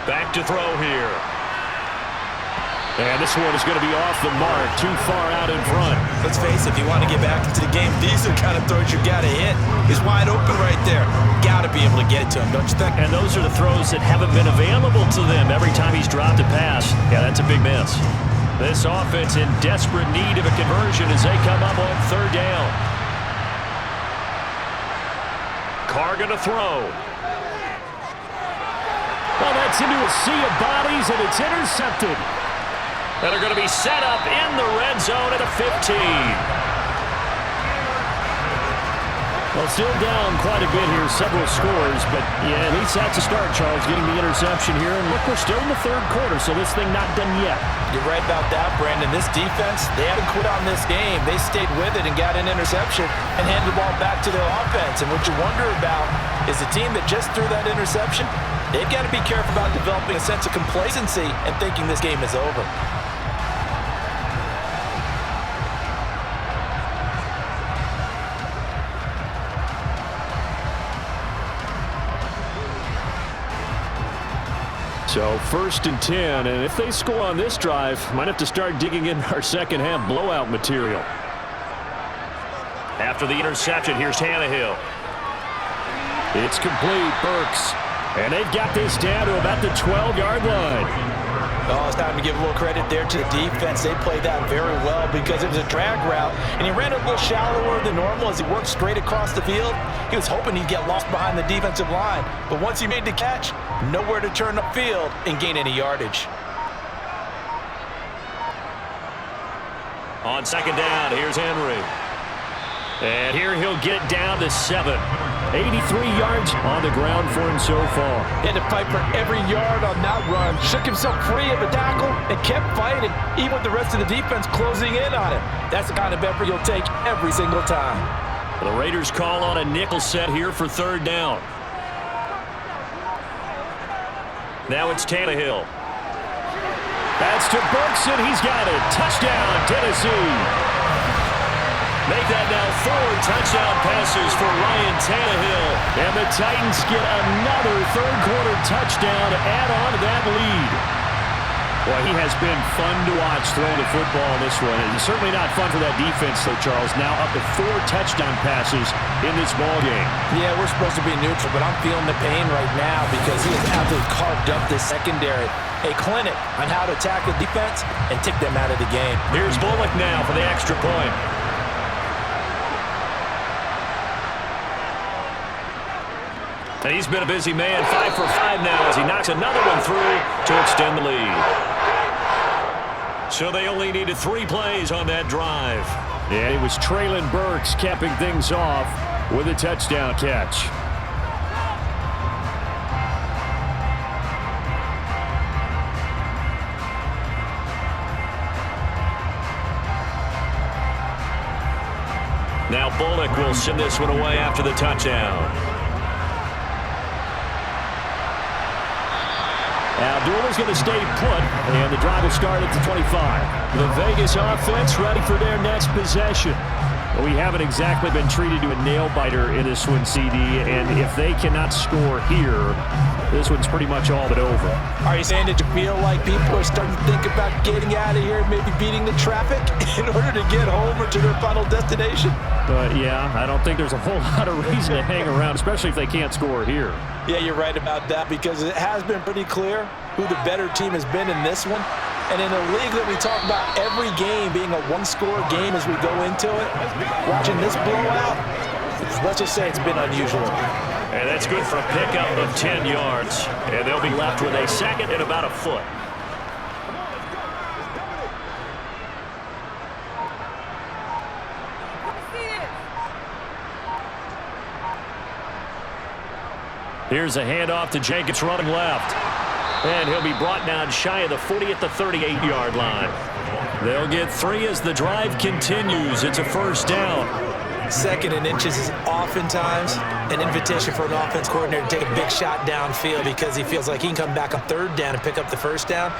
Back to throw here. And this one is going to be off the mark, too far out in front. Let's face it, if you want to get back into the game, these are the kind of throws you got to hit. He's wide open right there. Got to be able to get it to him, don't you think? And those are the throws that haven't been available to them every time he's dropped a pass. Yeah, that's a big miss. This offense in desperate need of a conversion as they come up on 3rd down. Carr going to throw. Well, that's into a sea of bodies, and it's intercepted. That are going to be set up in the red zone at the 15. Well, still down quite a bit here, several scores, but yeah, at least that's a start, Charles, getting the interception here. And look, we're still in the 3rd quarter, so this thing not done yet. You're right about that, Brandon. This defense, they haven't quit on this game. They stayed with it and got an interception and handed the ball back to their offense. And what you wonder about is the team that just threw that interception, they've got to be careful about developing a sense of complacency and thinking this game is over. So 1st and 10, and if they score on this drive, might have to start digging in our second half blowout material. After the interception, here's Tannehill. It's complete, Burks. And they've got this down to about the 12-yard line. Oh, it's time to give a little credit there to the defense. They played that very well because it was a drag route, and he ran a little shallower than normal as he worked straight across the field. He was hoping he'd get lost behind the defensive line, but once he made the catch, nowhere to turn upfield and gain any yardage. On 2nd down, here's Henry. And here he'll get down to 7. 83 yards on the ground for him so far. He had to fight for every yard on that run. Shook himself free of the tackle and kept fighting, even with the rest of the defense closing in on him. That's the kind of effort you'll take every single time. The Raiders call on a nickel set here for 3rd down. Now it's Tannehill. That's to Burks, and he's got it. Touchdown, Tennessee. Make that now 4 touchdown passes for Ryan Tannehill. And the Titans get another 3rd quarter touchdown to add on to that lead. Well, he has been fun to watch throwing the football in this one. It's certainly not fun for that defense, though, Charles. Now up to 4 touchdown passes in this ballgame. Yeah, we're supposed to be neutral, but I'm feeling the pain right now because he has absolutely carved up this secondary. A clinic on how to attack the defense and tick them out of the game. Here's Bullock now for the extra point. And he's been a busy man, 5 for 5 now as he knocks another one through to extend the lead. So they only needed 3 plays on that drive. And it was Traylon Burks capping things off with a touchdown catch. Now Bullock will send this one away after the touchdown. Abdul is going to stay put, and the drive will start at the 25. The Vegas offense ready for their next possession. We haven't exactly been treated to a nail-biter in this one, CD, and if they cannot score here, this one's pretty much all but over. Are you saying that you feel like people are starting to think about getting out of here, maybe beating the traffic in order to get home or to their final destination? Yeah, I don't think there's a whole lot of reason to hang around, especially if they can't score here. Yeah, you're right about that because it has been pretty clear who the better team has been in this one. And in a league that we talk about every game being a one-score game as we go into it, watching this blowout, let's just say it's been unusual. And that's good for a pickup of 10 yards. And they'll be left with a second and about a foot. Here's a handoff to Jenkins running left. And he'll be brought down shy of the 40 at the 38-yard line. They'll get 3 as the drive continues. It's a first down. 2nd and inches is oftentimes an invitation for an offense coordinator to take a big shot downfield because he feels like he can come back on 3rd down and pick up the first down.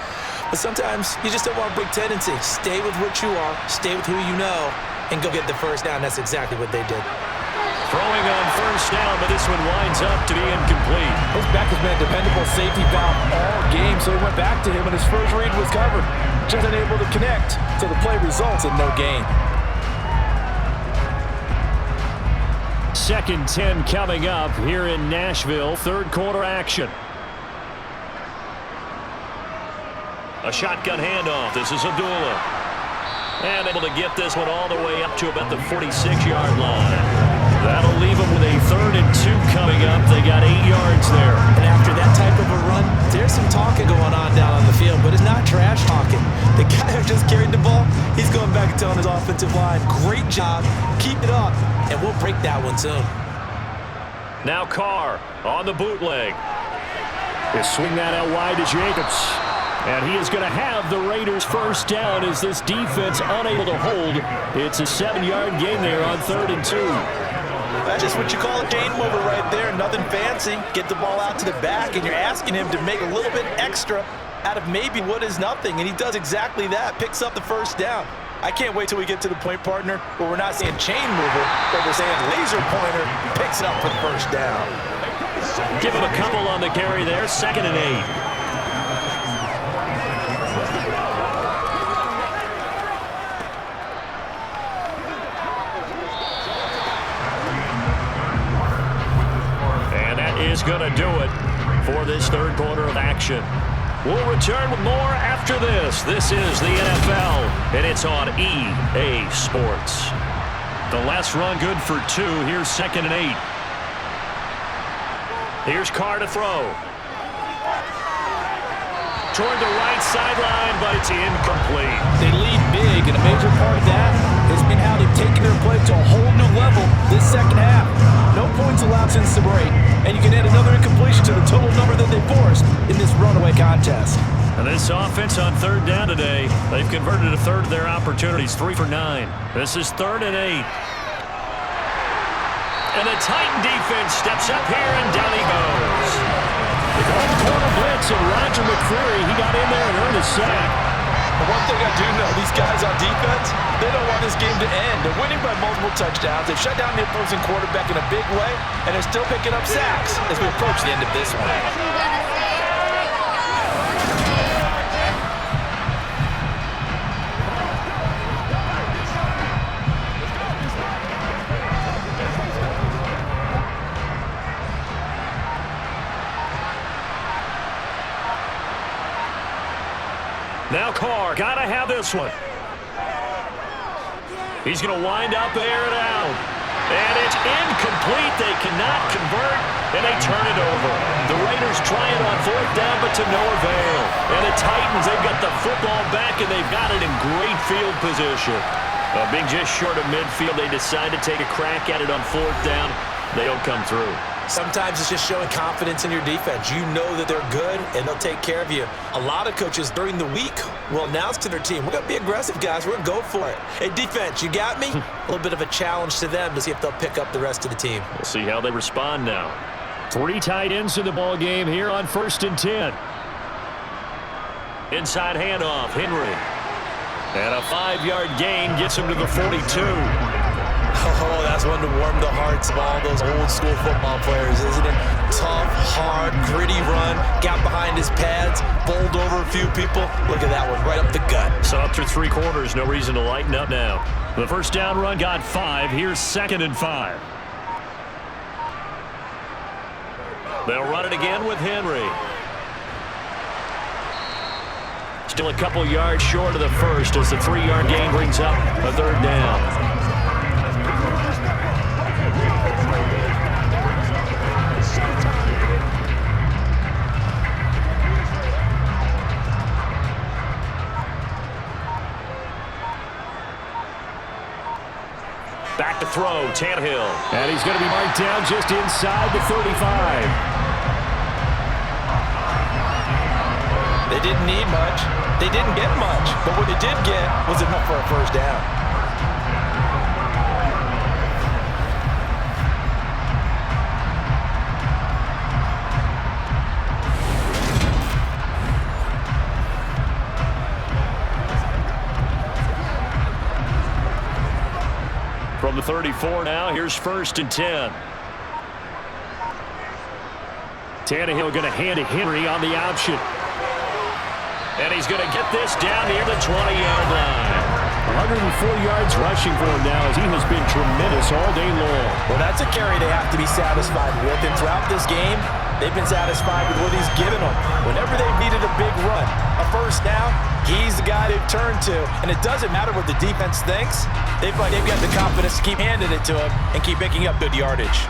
But sometimes you just don't want a big tendency. Stay with what you are, stay with who you know, and go get the first down. That's exactly what they did. Throwing on first down, but this one winds up to be incomplete. His back has been a dependable safety valve all game, so he went back to him, and his first read was covered. Just unable to connect, so the play results in no gain. 2nd 10 coming up here in Nashville. 3rd quarter action. A shotgun handoff. This is Abdullah. And able to get this one all the way up to about the 46-yard line. That'll leave them with a 3rd and 2 coming up. They got 8 yards there. And after that type of a run, there's some talking going on down on the field, but it's not trash talking. The guy who just carried the ball, he's going back and telling his offensive line, great job, keep it up, and we'll break that one soon. Now Carr on the bootleg. They swing that out wide to Jacobs. And he is going to have the Raiders first down as this defense unable to hold. It's a 7-yard gain there on 3rd and 2. That's just what you call a game mover right there. Nothing fancy. Get the ball out to the back, and you're asking him to make a little bit extra out of maybe what is nothing. And he does exactly that. Picks up the first down. I can't wait till we get to the point, partner, where we're not saying chain mover, but we're saying laser pointer picks it up for the first down. Give him a couple on the carry there. 2nd and 8. Is going to do it for this 3rd quarter of action. We'll return with more after this. This is the NFL, and it's on EA Sports. The last run good for 2. Here's 2nd and 8. Here's Carr to throw. Toward the right sideline, but it's incomplete. They lead big, and a major part of that has been how they've taken their play to a whole new level this second half. No points allowed since the break, and you can add another incompletion to the total number that they forced in this runaway contest. And this offense on 3rd down today, they've converted a 1/3 of their opportunities, 3 for 9. This is 3rd and 8. And the Titan defense steps up here, and down he goes. They called the corner blitz, and Roger McCreary, he got in there and earned a sack. But one thing I do know, these guys on defense, they don't want this game to end. They're winning by multiple touchdowns. They've shut down the opposing quarterback in a big way, and they're still picking up sacks as we approach the end of this one. Now Carr, got to have this one. He's going to wind up, air it out. And it's incomplete. They cannot convert, and they turn it over. The Raiders try it on fourth down, but to no avail. And the Titans, they've got the football back, and they've got it in great field position. Being just short of midfield, they decide to take a crack at it on fourth down. They don't come through. Sometimes it's just showing confidence in your defense. You know that they're good, and they'll take care of you. A lot of coaches during the week will announce to their team, we're going to be aggressive, guys. We're going to go for it. Hey, defense, you got me? A little bit of a challenge to them to see if they'll pick up the rest of the team. We'll see how they respond now. 3 tight ends in the ball game here on 1st and 10. Inside handoff, Henry. And a 5-yard gain gets him to the 42. Oh, that's one to warm the hearts of all those old-school football players, isn't it? Tough, hard, gritty run, got behind his pads, bowled over a few people. Look at that one, right up the gut. So up through 3 quarters, no reason to lighten up now. The first down run got 5. Here's 2nd and 5. They'll run it again with Henry. Still a couple yards short of the first as the 3-yard gain brings up a 3rd down. Back to throw, Tannehill. And he's going to be marked down just inside the 35. They didn't need much. They didn't get much. But what they did get was enough for a first down. From the 34 now, here's 1st and 10. Tannehill going to hand it Henry on the option. And he's going to get this down near the 20-yard line. 104 yards rushing for him now as he has been tremendous all day long. Well, that's a carry they have to be satisfied with. And throughout this game, they've been satisfied with what he's given them. Whenever they've needed a big run, a first down, he's the guy they've turned to. And it doesn't matter what the defense thinks. They've got the confidence to keep handing it to him and keep picking up good yardage.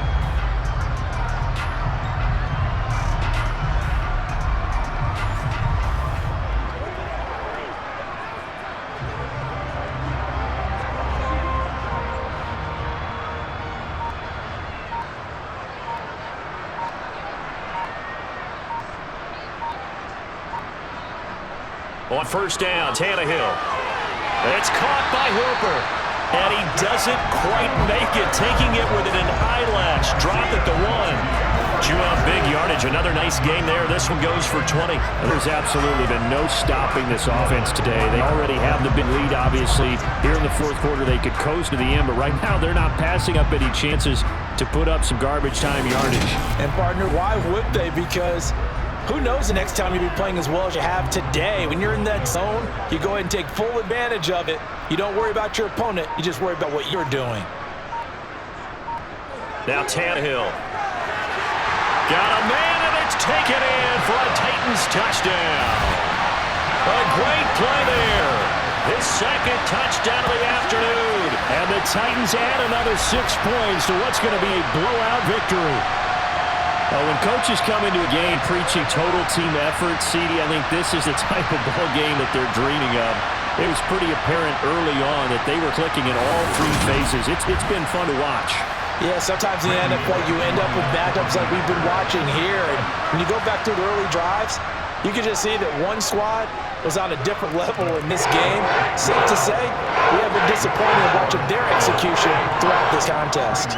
On first down, Tannehill. It's caught by Hooper. And he doesn't quite make it, taking it with an eyelash. Drop at the 1. Chew out big yardage. Another nice game there. This one goes for 20. There's absolutely been no stopping this offense today. They already have the big lead, obviously. Here in the 4th quarter, they could coast to the end, but right now they're not passing up any chances to put up some garbage time yardage. And, partner, why would they? Because who knows the next time you'll be playing as well as you have today. When you're in that zone, you go ahead and take full advantage of it. You don't worry about your opponent. You just worry about what you're doing. Now Tannehill. Got a man, and it's taken in for a Titans touchdown. A great play there. His 2nd touchdown of the afternoon. And the Titans add another 6 points to what's going to be a blowout victory. When coaches come into a game preaching total team effort, CD, I think this is the type of ball game that they're dreaming of. It was pretty apparent early on that they were clicking in all 3 phases. It's been fun to watch. Yeah, sometimes in the NFL you end up with matchups like we've been watching here. And when you go back to the early drives, you can just see that one squad was on a different level in this game. Safe to say, we have been disappointed in watching their execution throughout this contest.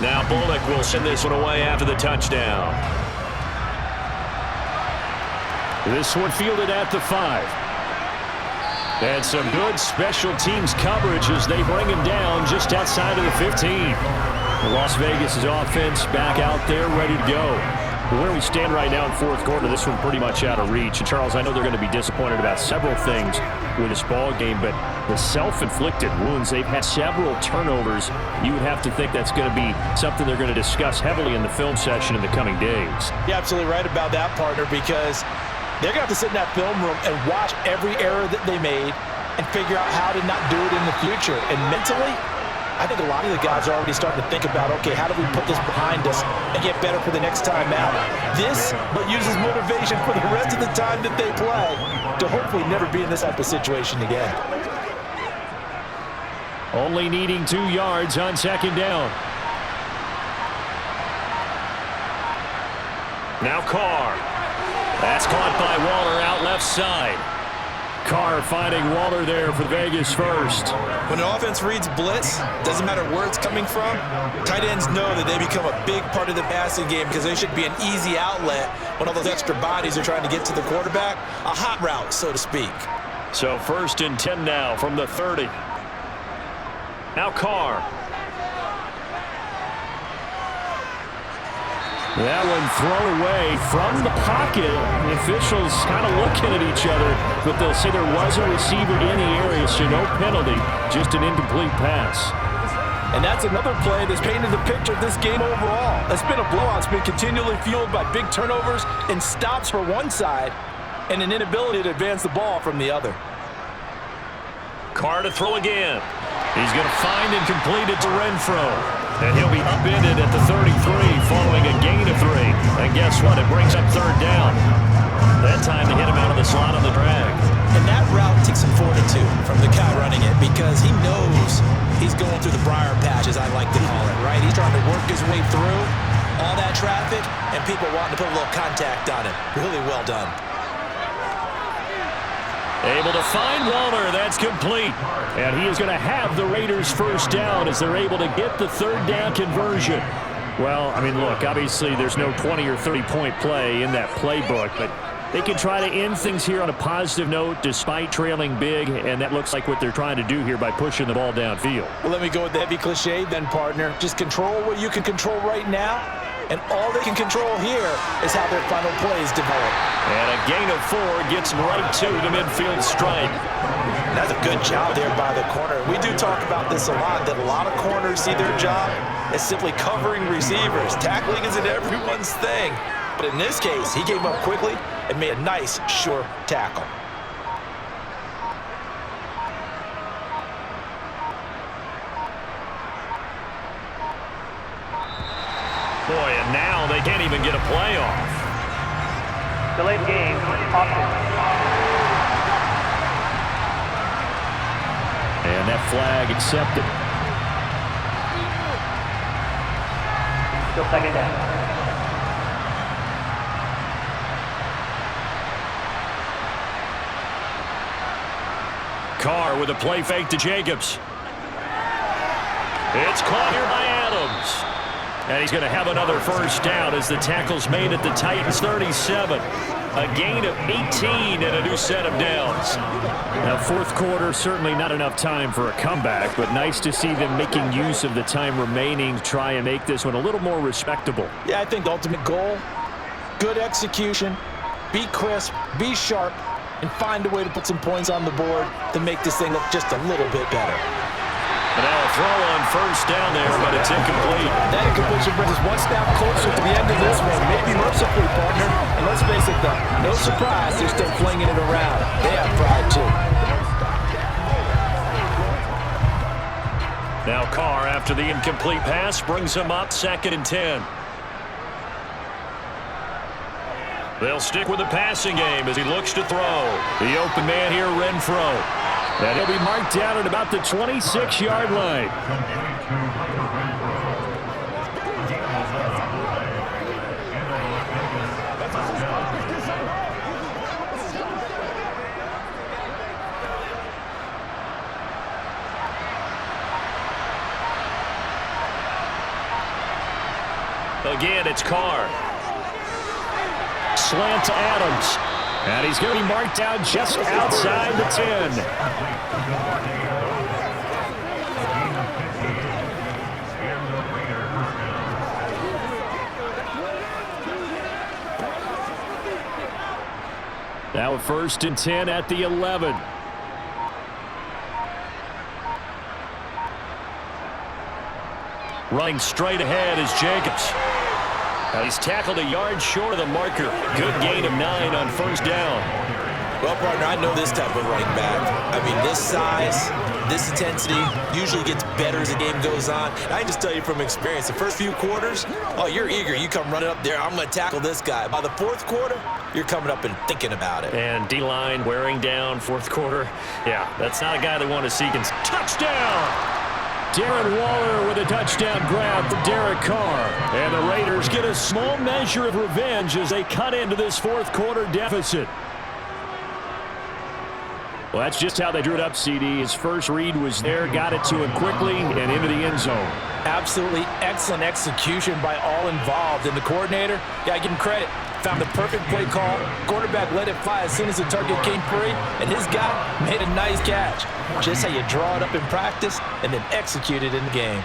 Now Bullock will send this one away after the touchdown. This one fielded at the 5. And some good special teams coverage as they bring him down just outside of the 15. Las Vegas' offense back out there ready to go. Where we stand right now in fourth quarter, this one pretty much out of reach. And Charles, I know they're going to be disappointed about several things with this ball game, but the self-inflicted wounds, they've had several turnovers. You would have to think that's going to be something they're going to discuss heavily in the film session in the coming days. You're absolutely right about that, partner, because they're going to have to sit in that film room and watch every error that they made and figure out how to not do it in the future. And mentally, I think a lot of the guys are already starting to think about, okay, how do we put this behind us and get better for the next time out? This, but uses motivation for the rest of the time that they play to hopefully never be in this type of situation again. Only needing 2 yards on second down. Now Carr. That's caught by Waller out left side. Carr finding Waller there for Vegas first. When an offense reads blitz, doesn't matter where it's coming from, tight ends know that they become a big part of the passing game because they should be an easy outlet when all those extra bodies are trying to get to the quarterback. A hot route, so to speak. So 1st and 10 now from the 30. Now Carr. That one thrown away from the pocket. The officials kind of looking at each other, but they'll say there was a receiver in the area, so no penalty, just an incomplete pass. And that's another play that's painted the picture of this game overall. It's been a blowout. It's been continually fueled by big turnovers and stops for one side and an inability to advance the ball from the other. Carr to throw again. He's going to find and complete it to Renfro. And he'll be upended at the 33 following a gain of 3. And guess what? It brings up 3rd down. That time they hit him out of the slot on the drag. And that route takes some fortitude from the guy running it because he knows he's going through the briar patch, as I like to call it, right? He's trying to work his way through all that traffic and people wanting to put a little contact on it. Really well done. Able to find Waller. That's complete. And he is going to have the Raiders first down as they're able to get the 3rd down conversion. Well, I mean, look, obviously there's no 20 or 30-point play in that playbook, but they can try to end things here on a positive note despite trailing big, and that looks like what they're trying to do here by pushing the ball downfield. Well, let me go with the heavy cliche then, partner. Just control what you can control right now, and all they can control here is how their final plays develop. And a gain of 4 gets them right to the midfield stripe. That's a good job there by the corner. We do talk about this a lot, that a lot of corners see their job as simply covering receivers. Tackling isn't everyone's thing. But in this case, he came up quickly and made a nice, sure tackle. Boy, and now they can't even get a play off. Delayed game, offense. And that flag accepted. Still 2nd down. Carr with a play fake to Jacobs. It's caught here by Adams. And he's going to have another first down as the tackle's made at the Titans 37. A gain of 18 and a new set of downs. Now, fourth quarter, certainly not enough time for a comeback, but nice to see them making use of the time remaining to try and make this one a little more respectable. Yeah, I think the ultimate goal, good execution, be crisp, be sharp, and find a way to put some points on the board to make this thing look just a little bit better. And now a throw on first down there, but it's incomplete. That incompletion brings us one step closer to the end of this one. Maybe mercifully, partner. And let's face it, though, no surprise, they're still flinging it around. They have pride, too. Now Carr, after the incomplete pass, brings him up 2nd and 10. They'll stick with the passing game as he looks to throw. The open man here, Renfro. And he'll be marked down at about the 26-yard line. Again, it's Carr. Slant to Adams. And he's going to be marked down just outside the 10. Now a 1st and 10 at the 11. Running straight ahead is Jacobs. Now he's tackled a yard short of the marker. Good gain of 9 on 1st down. Well, partner, I know this type of running back. I mean, this size, this intensity usually gets better as the game goes on. And I can just tell you from experience, the first few quarters, oh, you're eager. You come running up there, I'm going to tackle this guy. By the 4th quarter, you're coming up and thinking about it. And D-line wearing down 4th quarter. Yeah, that's not a guy they want to see. Touchdown! Darren Waller with a touchdown grab for Derek Carr. And the Raiders get a small measure of revenge as they cut into this 4th quarter deficit. Well, that's just how they drew it up, CD. His first read was there, got it to him quickly, and into the end zone. Absolutely excellent execution by all involved. And the coordinator, yeah, I give him credit. Found the perfect play call. Quarterback let it fly as soon as the target came free, and his guy made a nice catch. Just how you draw it up in practice and then execute it in the game.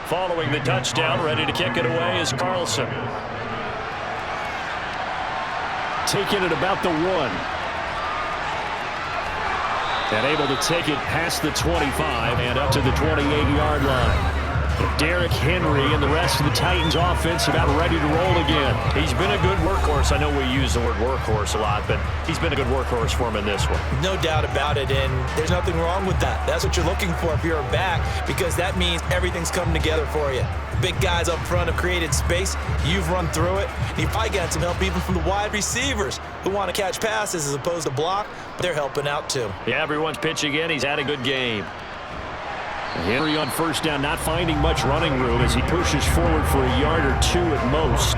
Following the touchdown, ready to kick it away is Carlson. Taking it about the 1. And able to take it past the 25 and up to the 28-yard line. Derrick Henry and the rest of the Titans offense about ready to roll again. He's been a good workhorse. I know we use the word workhorse a lot, but he's been a good workhorse for him in this one. No doubt about it, and there's nothing wrong with that. That's what you're looking for if you're a back, because that means everything's coming together for you. Big guys up front have created space. You've run through it. And you probably got some help even from the wide receivers who want to catch passes as opposed to block, but they're helping out too. Yeah, everyone's pitching in. He's had a good game. Henry on 1st down, not finding much running room as he pushes forward for a yard or 2 at most.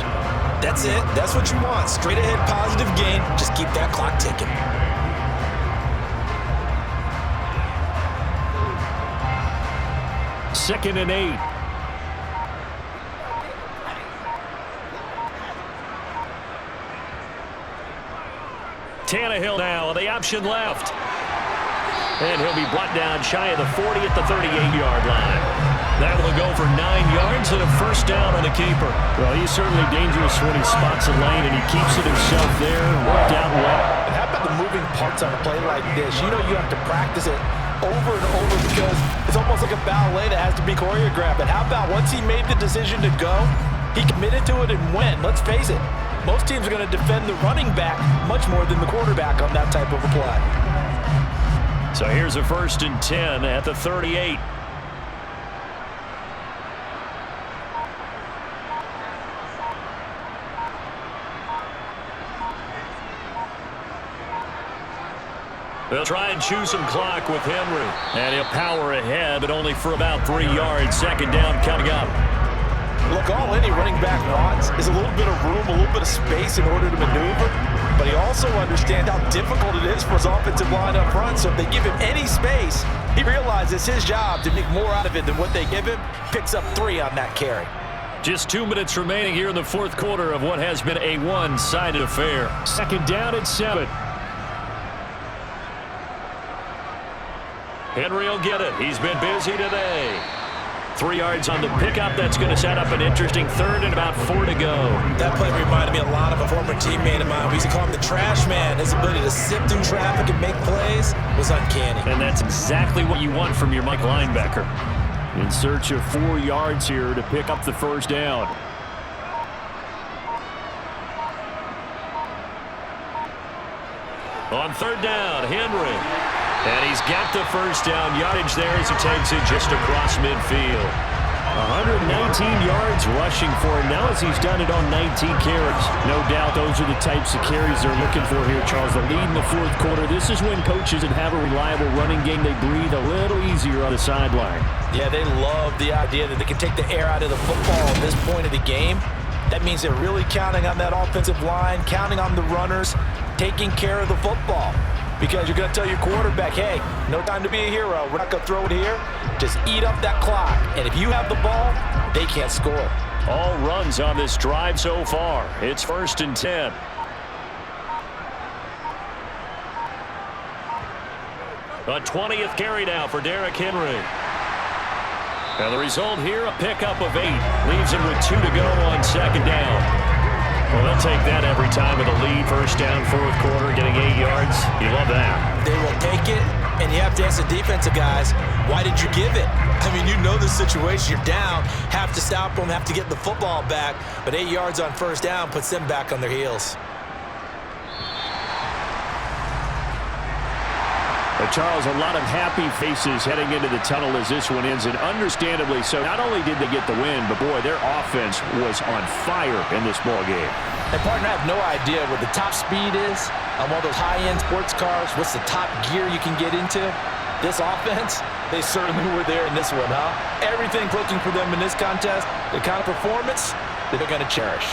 That's it. That's what you want. Straight ahead positive gain. Just keep that clock ticking. Second and 8. Tannehill now on the option left. And he'll be brought down shy of the 40 at the 38-yard line. That will go for 9 yards and a 1st down on the keeper. Well, he's certainly dangerous when he spots a lane, and he keeps it himself there and worked out well. And how about the moving parts on a play like this? You know you have to practice it over and over because it's almost like a ballet that has to be choreographed. But how about once he made the decision to go, he committed to it and went. Let's face it, most teams are going to defend the running back much more than the quarterback on that type of a play. So here's a 1st and 10 at the 38. They'll try and chew some clock with Henry. And he'll power ahead, but only for about 3 yards. 2nd down coming up. Look, all any running back wants is a little bit of room, a little bit of space in order to maneuver. But he also understands how difficult it is for his offensive line up front. So if they give him any space, he realizes his job to make more out of it than what they give him. Picks up 3 on that carry. Just 2 minutes remaining here in the 4th quarter of what has been a one-sided affair. 2nd down and 7. Henry will get it. He's been busy today. 3 yards on the pickup. That's going to set up an interesting 3rd and about 4 to go. That play reminded me a lot of a former teammate of mine. We used to call him the trash man. His ability to sift through traffic and make plays was uncanny. And that's exactly what you want from your Mike linebacker. In search of 4 yards here to pick up the 1st down. On 3rd down, Henry. And he's got the 1st down yardage there as he takes it just across midfield. 119 yards rushing for him now as he's done it on 19 carries. No doubt those are the types of carries they're looking for here, Charles. The lead in the 4th quarter. This is when coaches that have a reliable running game, they breathe a little easier on the sideline. Yeah, they love the idea that they can take the air out of the football at this point of the game. That means they're really counting on that offensive line, counting on the runners, taking care of the football. Because you're going to tell your quarterback, hey, no time to be a hero. We're not going to throw it here. Just eat up that clock. And if you have the ball, they can't score. All runs on this drive so far. It's 1st and 10. A 20th carry now for Derrick Henry. And the result here, a pickup of 8. Leaves him with 2 to go on 2nd down. Well, they'll take that every time with a lead. 1st down, 4th quarter, getting 8 yards. You love that. They will take it, and you have to ask the defensive guys, why did you give it? I mean, you know the situation. You're down, have to stop them, have to get the football back. But 8 yards on 1st down puts them back on their heels. Charles, a lot of happy faces heading into the tunnel as this one ends, and understandably so. Not only did they get the win, but boy, their offense was on fire in this ball game. And partner, I have no idea what the top speed is on one of those high-end sports cars. What's the top gear you can get into? This offense, they certainly were there in this one, huh? Everything clicking for them in this contest, the kind of performance that they're going to cherish.